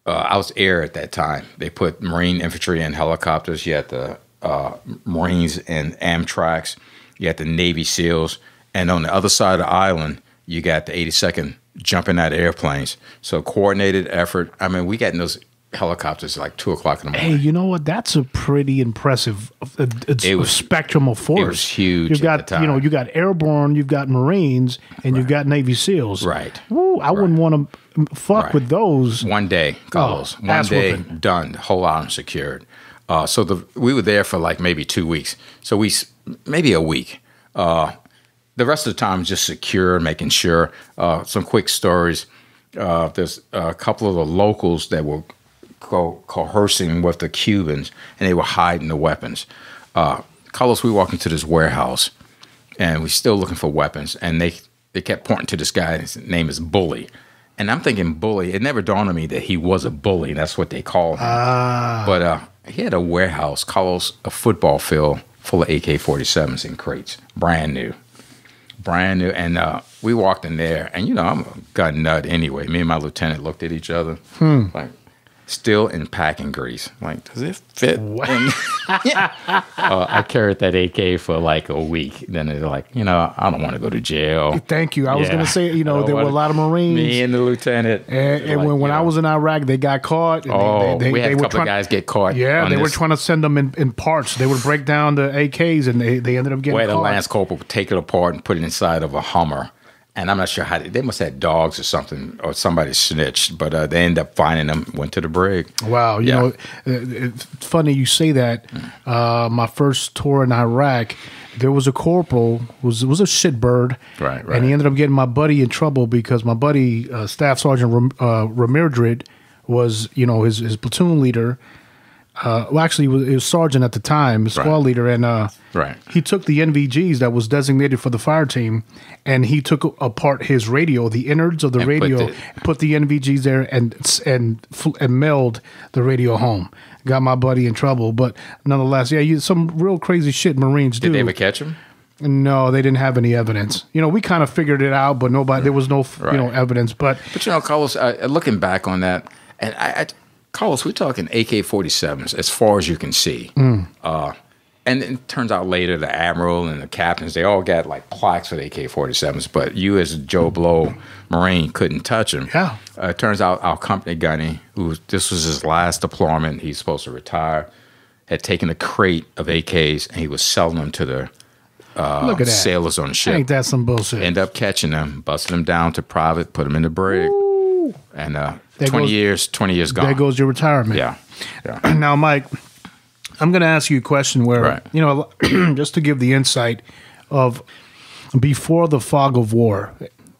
was air at that time. They put Marine infantry and helicopters. You had the Marines and Amtraks. You had the Navy SEALs. And on the other side of the island, you got the 82nd jumping out of airplanes. So coordinated effort. I mean, we got in those helicopters like 2 o'clock in the morning. Hey, you know what? That's a pretty impressive spectrum of force. It was huge. You've got, at the time. you got airborne, you've got Marines, and you've got Navy SEAls. Right. Woo, I wouldn't want to fuck with those. One day, Carlos. One day, done. The whole island secured. So we were there for like maybe 2 weeks. So maybe a week. The rest of the time, just secure, making sure. Some quick stories. There's a couple of the locals that were coercing with the Cubans, and they were hiding the weapons. Carlos, we walked into this warehouse, and we're still looking for weapons, and they kept pointing to this guy. His name is Bully. And I'm thinking Bully. It never dawned on me that he was a bully. That's what they called him. But he had a warehouse, Carlos, a football field full of AK-47s in crates, brand new. And we walked in there, and I'm a gun nut anyway. Me and my lieutenant looked at each other, like still in packing grease. Like, does it fit? I carried that AK for like a week. Then they're like, I don't want to go to jail. Thank you. I was going to say, there were a lot of Marines. Me and the lieutenant. And when I was in Iraq, they got caught. And we had a couple of guys get caught. Yeah, they were trying to send them in parts. They would break down the AKs, and they ended up getting caught. The Lance Corporal would take it apart and put it inside of a Hummer. And I'm not sure how they must have had dogs or something, or somebody snitched, but they ended up finding them, went to the brig. Wow. It's funny you say that. My first tour in Iraq, there was a corporal, was a shitbird. Right. And he ended up getting my buddy in trouble because my buddy, Staff Sergeant Ramirez, was, his platoon leader. Actually, he was sergeant at the time, squad leader, and he took the NVGs that was designated for the fire team, and he took apart his radio, the innards of the radio, put the NVGs there, and mailed the radio home. Got my buddy in trouble, but nonetheless, some real crazy shit Marines do. Did they ever catch him? No, they didn't have any evidence. We kind of figured it out, but there was no evidence. But Carlos, looking back on that, and Carlos, we're talking AK-47s as far as you can see. And it turns out later the admiral and the captains, they all got like plaques for the AK-47s, but you as a Joe Blow Marine couldn't touch them. Yeah. It turns out our company gunny, this was his last deployment, he's supposed to retire, had taken a crate of AKs and he was selling them to the sailors on the ship. Ain't that some bullshit? End up catching them, busting them down to private, put them in the brig. Ooh. And 20 years gone. There goes your retirement. Yeah. Now, Mike, I'm going to ask you a question where, just to give the insight of before the fog of war.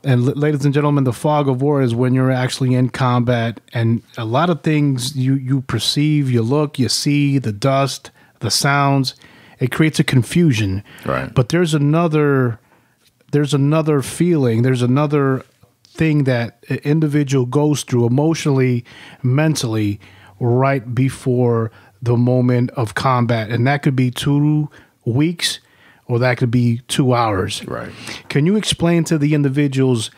And ladies and gentlemen, the fog of war is when you're actually in combat, and a lot of things you perceive, you look, you see, the dust, the sounds, it creates a confusion. Right. But there's another feeling, there's another thing that an individual goes through emotionally, mentally, right before the moment of combat. And that could be 2 weeks or that could be 2 hours. Right. Can you explain to the individuals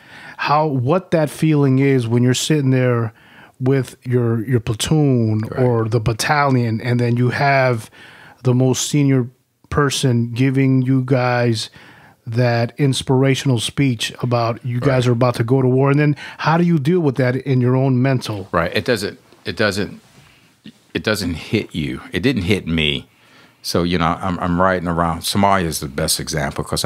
what that feeling is when you're sitting there with your platoon or the battalion, and then you have the most senior person giving you guys that inspirational speech about you guys are about to go to war, and then how do you deal with that in your own mental? Right. It doesn't hit you. It didn't hit me. So, you know, I'm riding around. Somalia is the best example because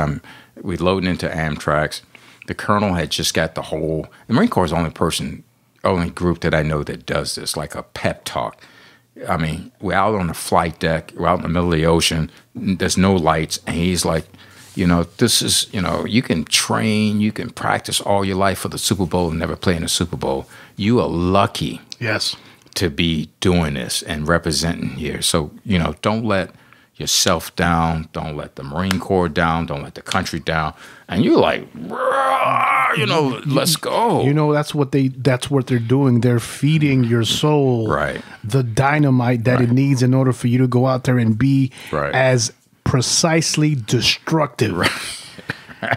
we loading into Amtrak's. The colonel had just got the Marine Corps is the only group that I know that does this, like a pep talk. I mean, we're out on the flight deck, we're out in the middle of the ocean, there's no lights, and he's like, you know, this is, you know, you can train, you can practice all your life for the Super Bowl and never play in the Super Bowl. You are lucky to be doing this and representing here. So, you know, don't let yourself down, don't let the Marine Corps down, don't let the country down. And you're like, you know, let's go. You know, that's what they're doing. They're feeding your soul the dynamite that it needs in order for you to go out there and be as precisely destructive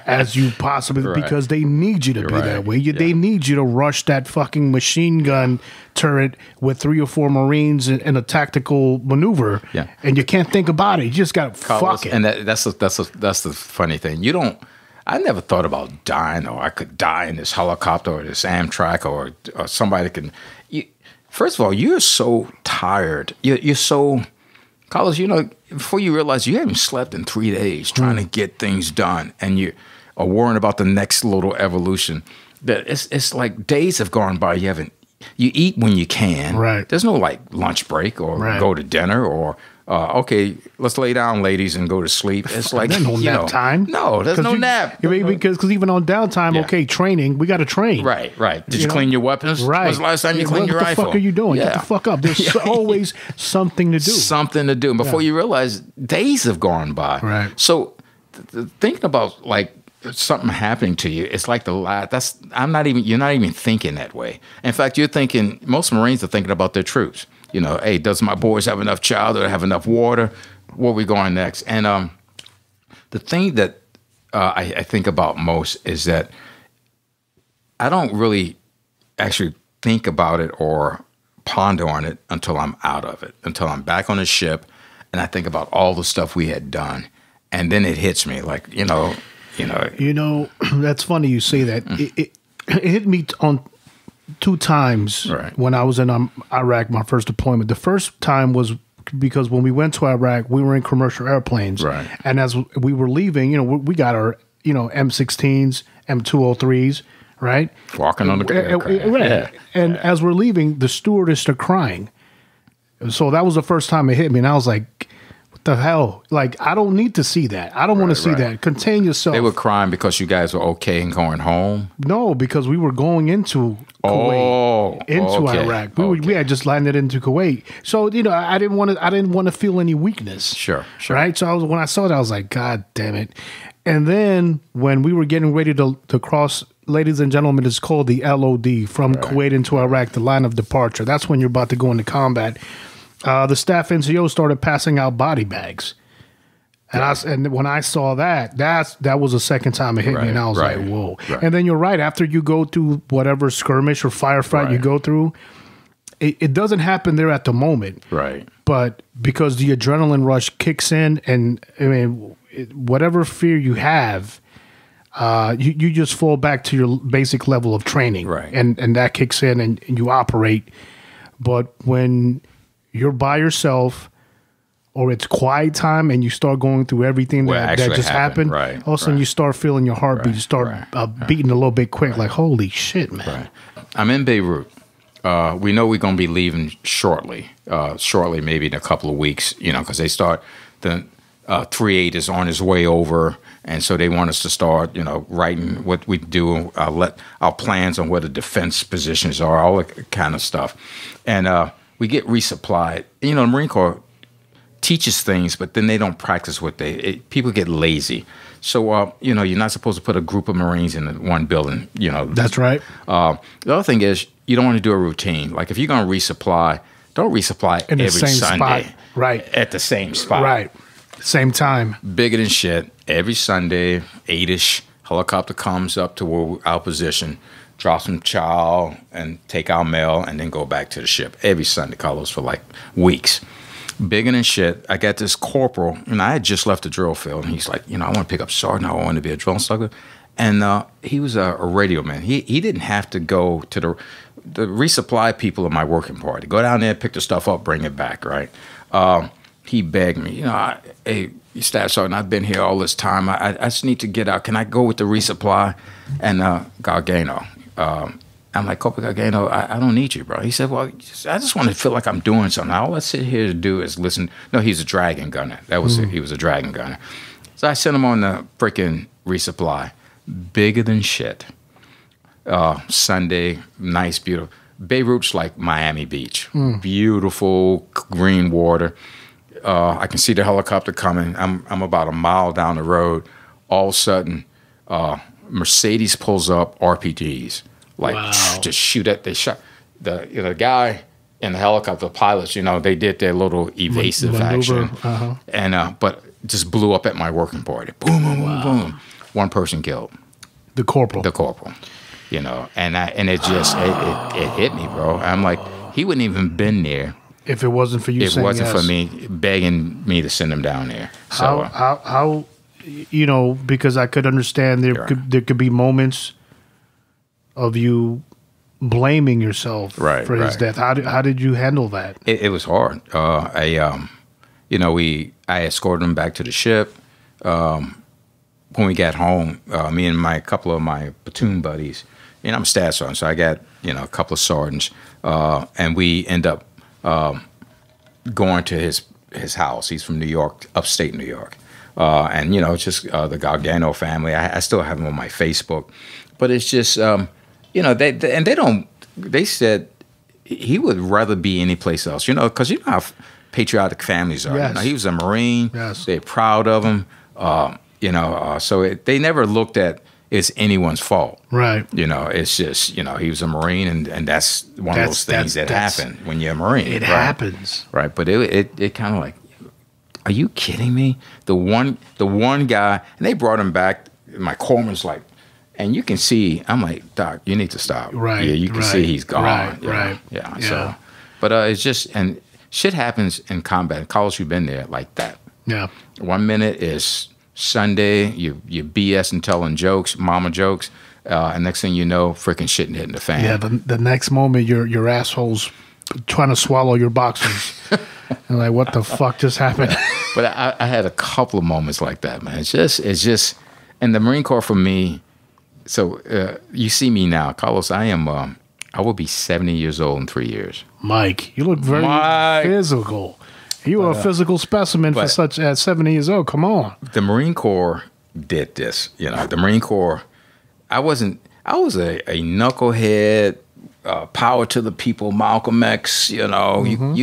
as you possibly, because they need you to be that way. They need you to rush that fucking machine gun turret with 3 or 4 Marines in a tactical maneuver, and you can't think about it. You just got to fuck it. And that's the funny thing. I never thought about dying, or I could die in this helicopter or this Amtrak, or somebody can. First of all, you're so tired. You're so, Carlos, you know, before you realize you haven't slept in 3 days trying to get things done, and you are worrying about the next little evolution. That it's like days have gone by. You eat when you can. Right. There's no like lunch break or go to dinner or okay, let's lay down, ladies, and go to sleep. It's like there's no nap time. No, there's no nap. Because even on downtime, training, we got to train. Right. Did you clean your weapons? Right. When's the last time you cleaned your iPhone? What the fuck are you doing? Get the fuck up. There's always something to do. Something to do. And before you realize, days have gone by. Right. So thinking about like something happening to you, it's like you're not even thinking that way. In fact, you're thinking, most Marines are thinking about their troops. You know, hey, does my boys have enough child? Do they have enough water? Where are we going next? And the thing that I think about most is that I don't really actually think about it or ponder on it until I'm out of it, until I'm back on the ship, and I think about all the stuff we had done, and then it hits me like, you know. That's funny you say that. It hit me on 2 times when I was in Iraq, my first deployment. The first time was because when we went to Iraq, we were in commercial airplanes. Right. And as we were leaving, you know, we got our, you know, M16s, M203s, right? Walking on the aircraft. Right. Yeah. And as we're leaving, the stewardess are crying. So that was the first time it hit me. And I was like, the hell? Like, I don't need to see that. I don't want to see that. Contain yourself. They were crying because you guys were okay and going home? No, because we were going into Kuwait, Iraq. We had just landed into Kuwait. So, you know, I didn't want to feel any weakness. Sure. Right? So when I saw it, I was like, God damn it. And then when we were getting ready to cross, ladies and gentlemen, it's called the LOD, from Kuwait into Iraq, the line of departure. That's when you're about to go into combat. The staff NCO started passing out body bags, and when I saw that was the second time it hit me, and I was like, "Whoa!" Right. And then you're right. After you go through whatever skirmish or firefight you go through, it doesn't happen there at the moment, right? But because the adrenaline rush kicks in, and I mean, whatever fear you have, you just fall back to your basic level of training, right? And that kicks in, and you operate. But when you're by yourself, or it's quiet time, and you start going through everything that just happened. All of a sudden, you start feeling your heartbeat. You start beating a little bit quick, like, holy shit, man. Right. I'm in Beirut. We know we're going to be leaving shortly, maybe in a couple of weeks, you know, because they start, the 3-8 is on his way over, and so they want us to start, you know, writing what we do, let our plans on where the defense positions are, all that kind of stuff. And we get resupplied. You know, the Marine Corps teaches things, but then they don't practice what people get lazy. So, you know, you're not supposed to put a group of Marines in one building, you know. That's right. The other thing is, you don't want to do a routine. Like, if you're going to resupply, don't resupply in every the same Sunday. Spot. Right. At the same spot. Right. Same time. Bigger than shit. Every Sunday, 8-ish, helicopter comes up to our position, drop some chow and take our mail, and then go back to the ship every Sunday, Carlos, for like weeks. bigger than shit. I got this corporal, and I had just left the drill field, and he's like, I want to pick up sergeant. I want to be a drill instructor. And he was a radio man. He didn't have to go to the resupply people of my working party. Go down there, pick the stuff up, bring it back, right? He begged me, hey, Staff Sergeant, I've been here all this time. I just need to get out. Can I go with the resupply? And Gargano, I'm like, Corporal Gargano, I don't need you, bro. He said, well, I just want to feel like I'm doing something. All I sit here to do is listen. No, he's a dragon gunner. That was it. He was a dragon gunner. So I sent him on the freaking resupply. Bigger than shit. Sunday, nice, beautiful. Beirut's like Miami Beach. Beautiful green water. I can see the helicopter coming. I'm about a mile down the road. All of a sudden, Mercedes pulls up RPGs. Like, just shoot at. They shot the guy in the helicopter, the pilots. They did their little evasive action, and but just blew up at my working party. Boom, boom, boom, boom. One person killed. The corporal. And it just it hit me, bro. I'm like, he wouldn't even been there if it wasn't for you. It wasn't for me begging me to send him down there. So how because I could understand there could be moments of you blaming yourself for his death. How did you handle that? It was hard. I escorted him back to the ship. When we got home, me and a couple of my platoon buddies, I'm a staff sergeant, so I got a couple of sergeants, and we end up going to his house. He's from New York, upstate New York, and just the Gargano family. I still have him on my Facebook, but it's just they said he would rather be any place else, because you know how patriotic families are. Yes. He was a Marine. Yes. They're proud of him. So they never looked at it's anyone's fault. Right. It's just, he was a Marine, and that's one of those things that happen when you're a Marine. It happens. Right. But it kind of like, are you kidding me? The one guy, and they brought him back. My corpsman's like, and you can see, I'm like, Doc, you need to stop. Right. Yeah, you can see he's gone. Right. Yeah. So, but it's just, and shit happens in combat. Carlos, you've been there like that. Yeah. 1 minute is Sunday, you BS and telling jokes, mama jokes, and next thing you know, freaking shit hitting the fan. Yeah, the next moment your asshole's trying to swallow your boxers. And like, what the fuck just happened? But I had a couple of moments like that, man. It's just, and the Marine Corps for me. So you see me now, Carlos. I will be 70 years old in 3 years. Mike, you look very physical. You are a physical specimen for such at 70 years old. Come on. The Marine Corps did this. The Marine Corps. I was a knucklehead, power to the people, Malcolm X. You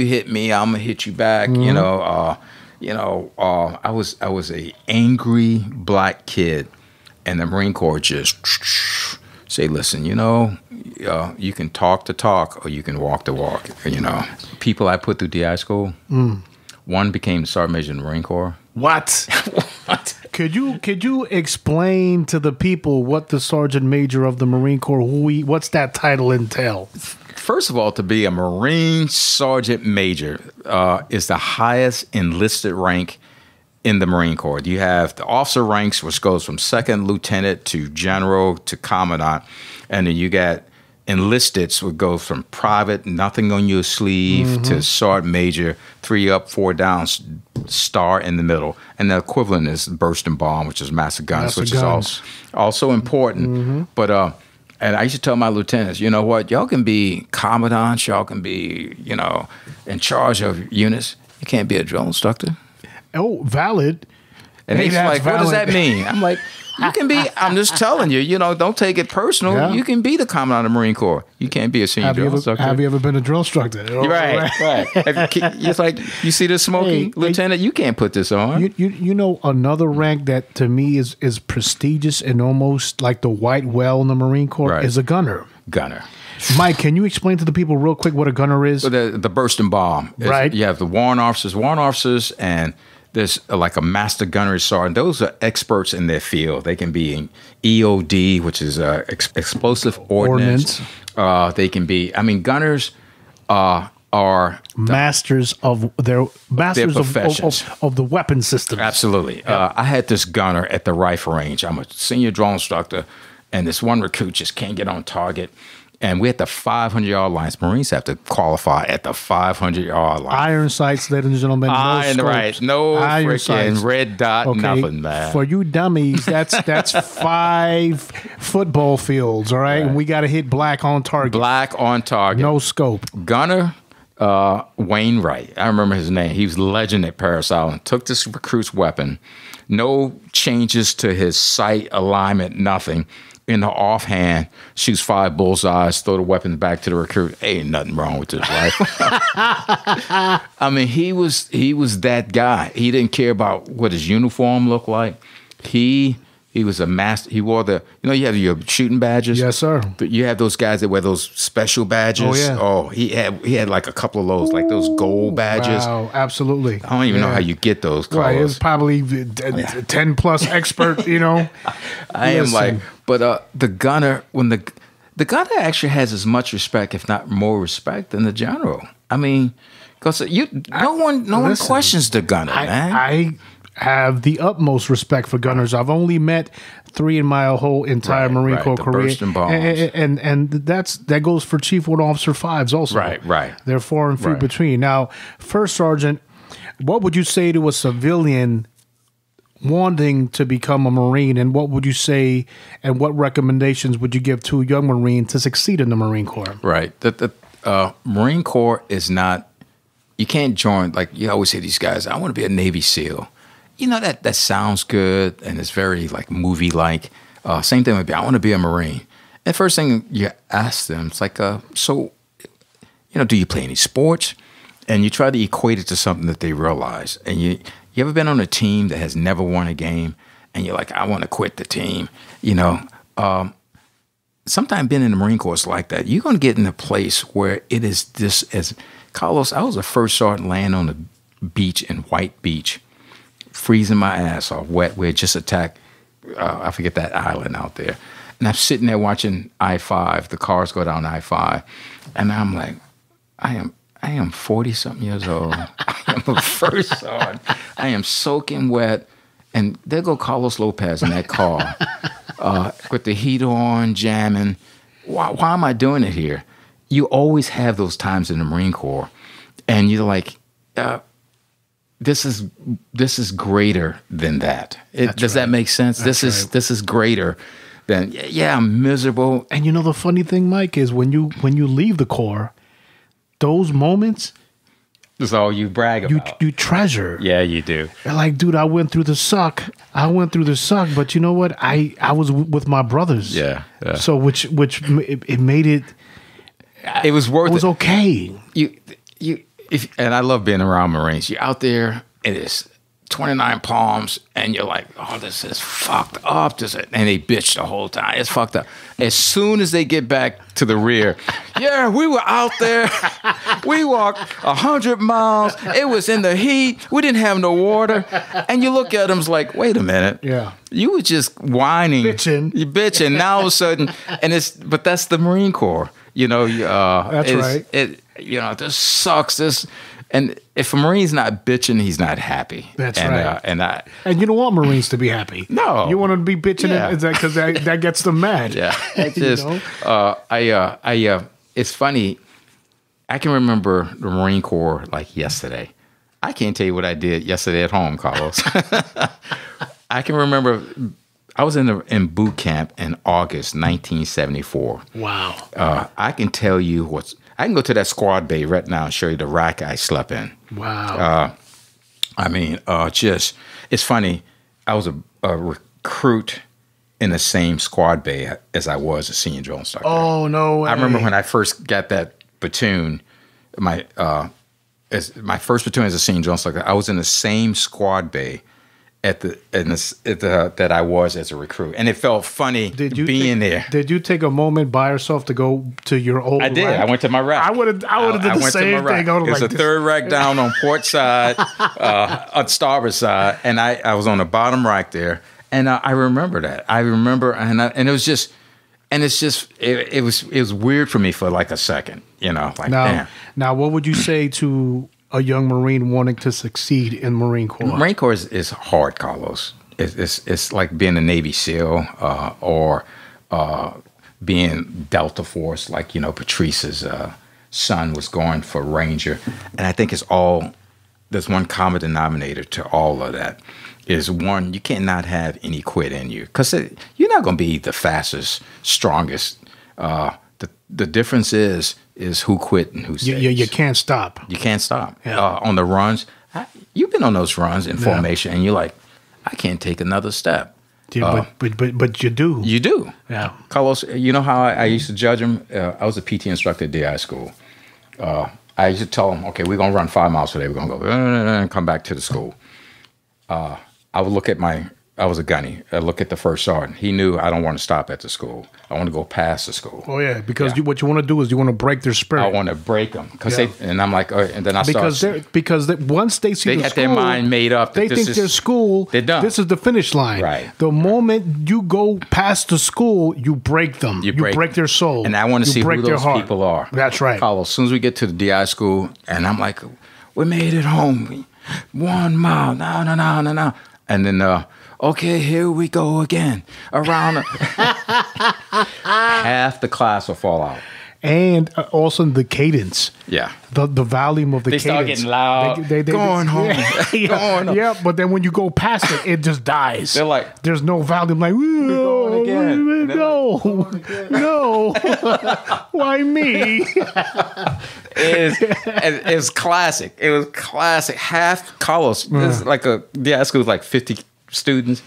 hit me, I'm gonna hit you back. I was a angry black kid, and the Marine Corps just say, listen, you can talk the talk or you can walk the walk. People I put through DI school. One became Sergeant Major in the Marine Corps. What? What? Could you explain to the people what the Sergeant Major of the Marine Corps, what's that title entail? First of all, to be a Marine Sergeant Major is the highest enlisted rank in the Marine Corps. You have the officer ranks, which goes from second lieutenant to general to commandant, and then you got enlisted, which goes from private, nothing on your sleeve, to sergeant major, 3 up, 4 down, star in the middle, and the equivalent is bursting bomb, which is massive guns, which is also important. But and I used to tell my lieutenants, you know what, y'all can be commandants, y'all can be in charge of units. You can't be a drill instructor. Oh, valid. And he's like, what does that mean? I'm like, you can be, I'm just telling you, don't take it personal. Yeah. You can be the commandant of the Marine Corps. You can't be a senior drill instructor. Have you ever been a drill instructor? Right. It's like, you see this smoking, Lieutenant? You can't put this on. Another rank that to me is prestigious and almost like the white whale in the Marine Corps is a gunner. Gunner. Mike, can you explain to the people real quick what a gunner is? The bursting bomb. Right. You have the warrant officers, and there's like a master gunnery sergeant. Those are experts in their field. They can be in EOD, which is explosive ordnance. They can be, gunners are masters of professions. of the weapon system. Absolutely. I had this gunner at the rifle range. I'm a senior drill instructor, and this one recruit just can't get on target. And we're at the 500-yard lines. Marines have to qualify at the 500-yard line. Iron sights, ladies and gentlemen. No Iron, scopes. right. No Iron freaking sights. red dot, Okay, nothing, man. for you dummies, that's 5 football fields, all right? And we got to hit black on target. Black on target. No scope. Gunner Wainwright, I remember his name. He was legend at Paris Island. Took this recruit's weapon. No changes to his sight, alignment, nothing. In the offhand, shoots 5 bullseyes, throw the weapons back to the recruit. Ain't nothing wrong with this rifle. I mean, he was that guy. He didn't care about what his uniform looked like. He was a master. He wore you have your shooting badges. Yes, sir. You have those guys that wear those special badges. Oh, yeah. Oh, he had like a couple of those, like those gold badges. Wow, absolutely. I don't even know how you get those colors. Right, it's probably 10 plus expert, I am like, but the gunner, when the gunner actually has as much respect, if not more respect, than the general. I mean, because no one questions the gunner, man. I have the utmost respect for gunners. I've only met 3 in my whole entire Marine Corps the career, bursting bombs. and that goes for Chief Warrant Officer 5s also. Right. They're far and few between. Now, First Sergeant, what would you say to a civilian wanting to become a Marine, and what would you say, and what recommendations would you give to a young Marine to succeed in the Marine Corps? Right. The Marine Corps is not. You can't join, like you always hear these guys, I want to be a Navy SEAL. That sounds good, and it's very like movie-like. Same thing would be, I want to be a Marine. And first thing you ask them, it's like, so, do you play any sports? And you try to equate it to something that they realize. And you ever been on a team that has never won a game, and you're like, I want to quit the team? Sometimes being in the Marine Corps is like that. You're going to get in a place where it is this, as Carlos, I was a first sergeant laying on the beach in White Beach, freezing my ass off, wet. We had just attacked, I forget that island out there. And I'm sitting there watching I-5, the cars go down I-5. And I'm like, I am 40-something years old. I am a first sergeant. I am soaking wet. And there go Carlos Lopez in that car with the heat on, jamming. Why am I doing it here? You always have those times in the Marine Corps. And you're like, this is greater than that. Does that make sense? This is greater than, I'm miserable. And the funny thing, Mike, is when you leave the Corps, those moments, that's all you brag about. You treasure. Yeah, you do. You're like, dude, I went through the suck, but you know what? I was with my brothers. Yeah. So which it made it. It was worth it. It was okay. And I love being around Marines. You're out there, it is 29 palms, and you're like, oh, this is fucked up. And they bitch the whole time. It's fucked up. As soon as they get back to the rear, we were out there. We walked 100 miles. It was in the heat. We didn't have no water. And you look at them, it's like, wait a minute. Yeah. You were just whining. Bitching. You're bitching. Now all of a sudden, but that's the Marine Corps. That's right. This sucks. And if a Marine's not bitching, he's not happy. That's right. And you don't want Marines to be happy. No. You want them to be bitching because that gets them mad. Yeah. It's just, it's funny. I can remember the Marine Corps like yesterday. I can't tell you what I did yesterday at home, Carlos. I can remember I was in boot camp in August 1974. Wow. I can tell you I can go to that squad bay right now and show you the rack I slept in. Wow. It's funny. I was a recruit in the same squad bay as I was a senior drill instructor. Oh, no way. I remember when I first got that platoon, my first platoon as a senior drill instructor, I was in the same squad bay that I was as a recruit, and it felt funny being there. Did you take a moment by yourself to go to your old? I did. Rack? I went to my rack. I would have did the same thing. There's a third rack down on port side, on starboard side, and I was on the bottom rack there, and I remember that. I remember, and it was just And it's just it was weird for me for like a second, like damn. Now, what would you say to a young Marine wanting to succeed in Marine Corps? Marine Corps is hard, Carlos. It's like being a Navy SEAL or being Delta Force, like Patrice's son was going for Ranger, and I think there's one common denominator to all of that. Is one, you cannot have any quit in you because you're not going to be the fastest, strongest. The difference is who quit and who stays. You can't stop. You can't stop. Yeah. On the runs, you've been on those runs in formation, and you're like, I can't take another step. Yeah, but you do. You do. Yeah. Carlos, you know how I used to judge him? I was a PT instructor at DI school. I used to tell him, okay, we're going to run 5 miles today. We're going to go and come back to the school. I would look at I was a gunny. I look at the first sergeant. He knew I don't want to stop at the school. I want to go past the school. Oh yeah, because what you want to do is you want to break their spirit. I want to break them and I'm like, and then I start because once they see they the got school, their mind made up. They think their school. They're done. This is the finish line. Right. The moment you go past the school, you break them. You break their soul. And I want to see who those people are. That's right. Carlos, as soon as we get to the DI school, and I'm like, we made it home. 1 mile. No. And then, okay, here we go again. Around half the class will fall out. And also the cadence. Yeah. The volume of the cadence. They start getting loud. Going home. Going home. Yeah, but then when you go past it just dies. They're like, there's no volume. Like, we're going again. No. Why me? It was classic. It was classic. Half Carlos. This is like school was like 50 students.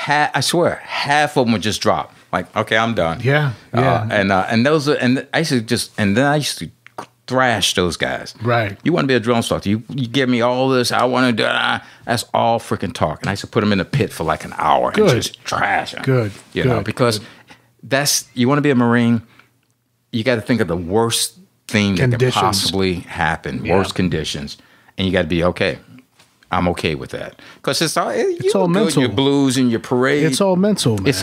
I swear, half of them would just drop. Like, okay, I'm done. Yeah. And I used to thrash those guys. Right. You want to be a drill instructor? You give me all this. I want to do that. That's all freaking talk. And I used to put them in a pit for like an hour and just trash them. Good. Because you want to be a Marine. You got to think of the worst thing that could possibly happen. Yeah. Worst conditions, and you got to be okay. I'm okay with that because it's all mental. Your blues and your parade. It's all mental, man. It's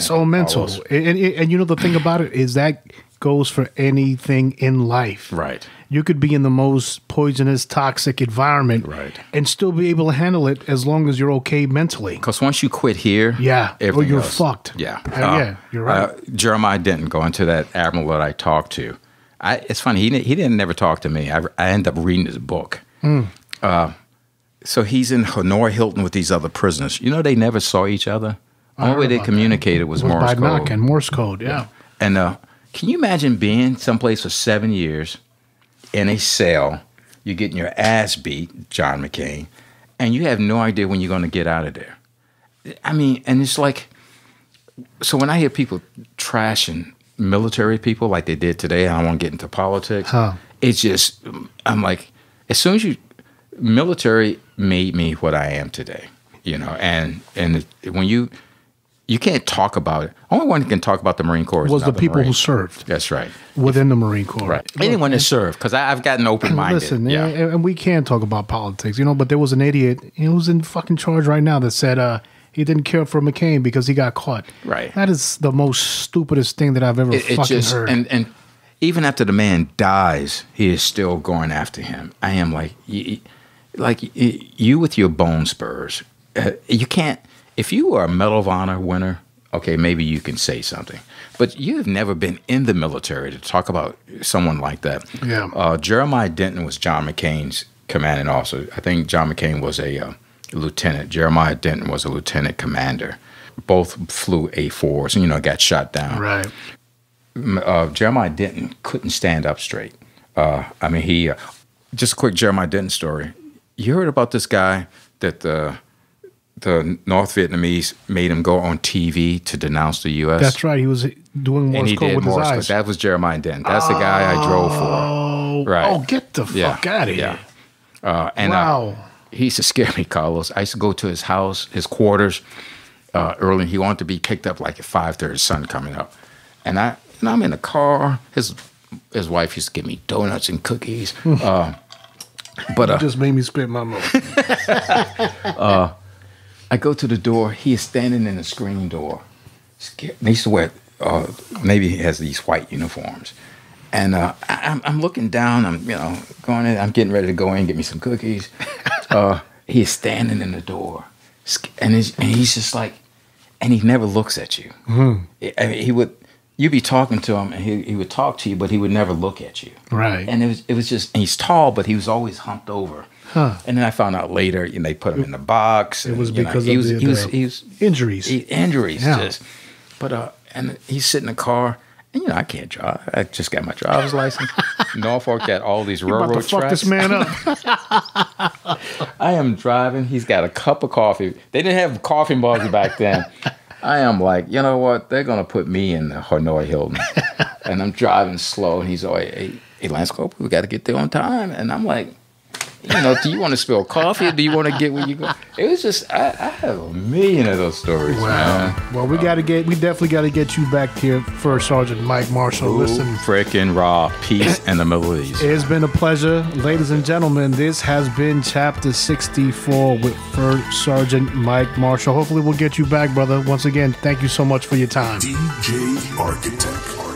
all mental. And you know the thing about it is that goes for anything in life. Right. You could be in the most poisonous, toxic environment, right, and still be able to handle it as long as you're okay mentally. Because once you quit here, you're fucked. Yeah, you're right. Jeremiah Denton, going to that admiral that I talked to. It's funny. He didn't never talk to me. I ended up reading his book. So he's in Hanoi Hilton with these other prisoners. You know, they never saw each other. The only way they communicated was Morse code. By knock and Morse code, yeah. And can you imagine being someplace for 7 years in a cell, you're getting your ass beat, John McCain, and you have no idea when you're going to get out of there? I mean, and it's like, so when I hear people trashing military people like they did today, I don't want to get into politics. It's just, I'm like, as soon as military made me what I am today, and when you can't talk about it. Only one who can talk about the Marine Corps was the people who served. That's right. Within the Marine Corps. Right. Anyone that served, because I've gotten open-minded. Listen, and we can talk about politics, but there was an idiot who's in fucking charge right now that said he didn't care for McCain because he got caught. Right. That is the most stupidest thing that I've ever heard. And even after the man dies, he is still going after him. I am like you with your bone spurs. You can't. If you are a Medal of Honor winner, okay, maybe you can say something. But you have never been in the military to talk about someone like that. Yeah. Jeremiah Denton was John McCain's commanding officer. I think John McCain was a lieutenant. Jeremiah Denton was a lieutenant commander. Both flew A4s and, got shot down. Right. Jeremiah Denton couldn't stand up straight. He just a quick Jeremiah Denton story. You heard about this guy that the North Vietnamese made him go on TV to denounce the U.S. That's right. He was doing Morse code with his eyes. That was Jeremiah Denton. That's the guy I drove for. Right. Oh, get the fuck out of here. Wow. He used to scare me, Carlos. I used to go to his house, his quarters, early. He wanted to be picked up like at 5:30, sun coming up. And I'm in the car. His wife used to give me donuts and cookies. But you just made me spit my mouth. I go to the door. He is standing in the screen door. They used to wear maybe he has these white uniforms. And I'm looking down. I'm going in. I'm getting ready to go in and get me some cookies. He's standing in the door, and he's just like, and he never looks at you. Mm-hmm. I mean, you'd be talking to him, and he would talk to you, but he would never look at you. Right. And it was just, and he's tall, but he was always humped over. Huh. And then I found out later, they put him in the box. It was because of the injuries. Injuries, yeah. just. But and he's sitting in the car. And I can't drive. I just got my driver's license. Norfolk got all these railroad tracks. Fuck this man up. I am driving. He's got a cup of coffee. They didn't have coffee mugs back then. I am like, you know what? They're gonna put me in the Hanoi Hilton. And I'm driving slow, and he's like, "Hey, Lance Corporal, we got to get there on time." And I'm like, do you want to spill coffee, or do you want to get where you go? It was just, I have a million of those stories. Wow. Man. Well, we definitely got to get you back here, First Sergeant Mike Marshall. Listen, frickin' raw, peace in the Middle East. It's been a pleasure, ladies and gentlemen. This has been Chapter 64 with First Sergeant Mike Marshall. Hopefully, we'll get you back, brother. Once again, thank you so much for your time. DJ Architect.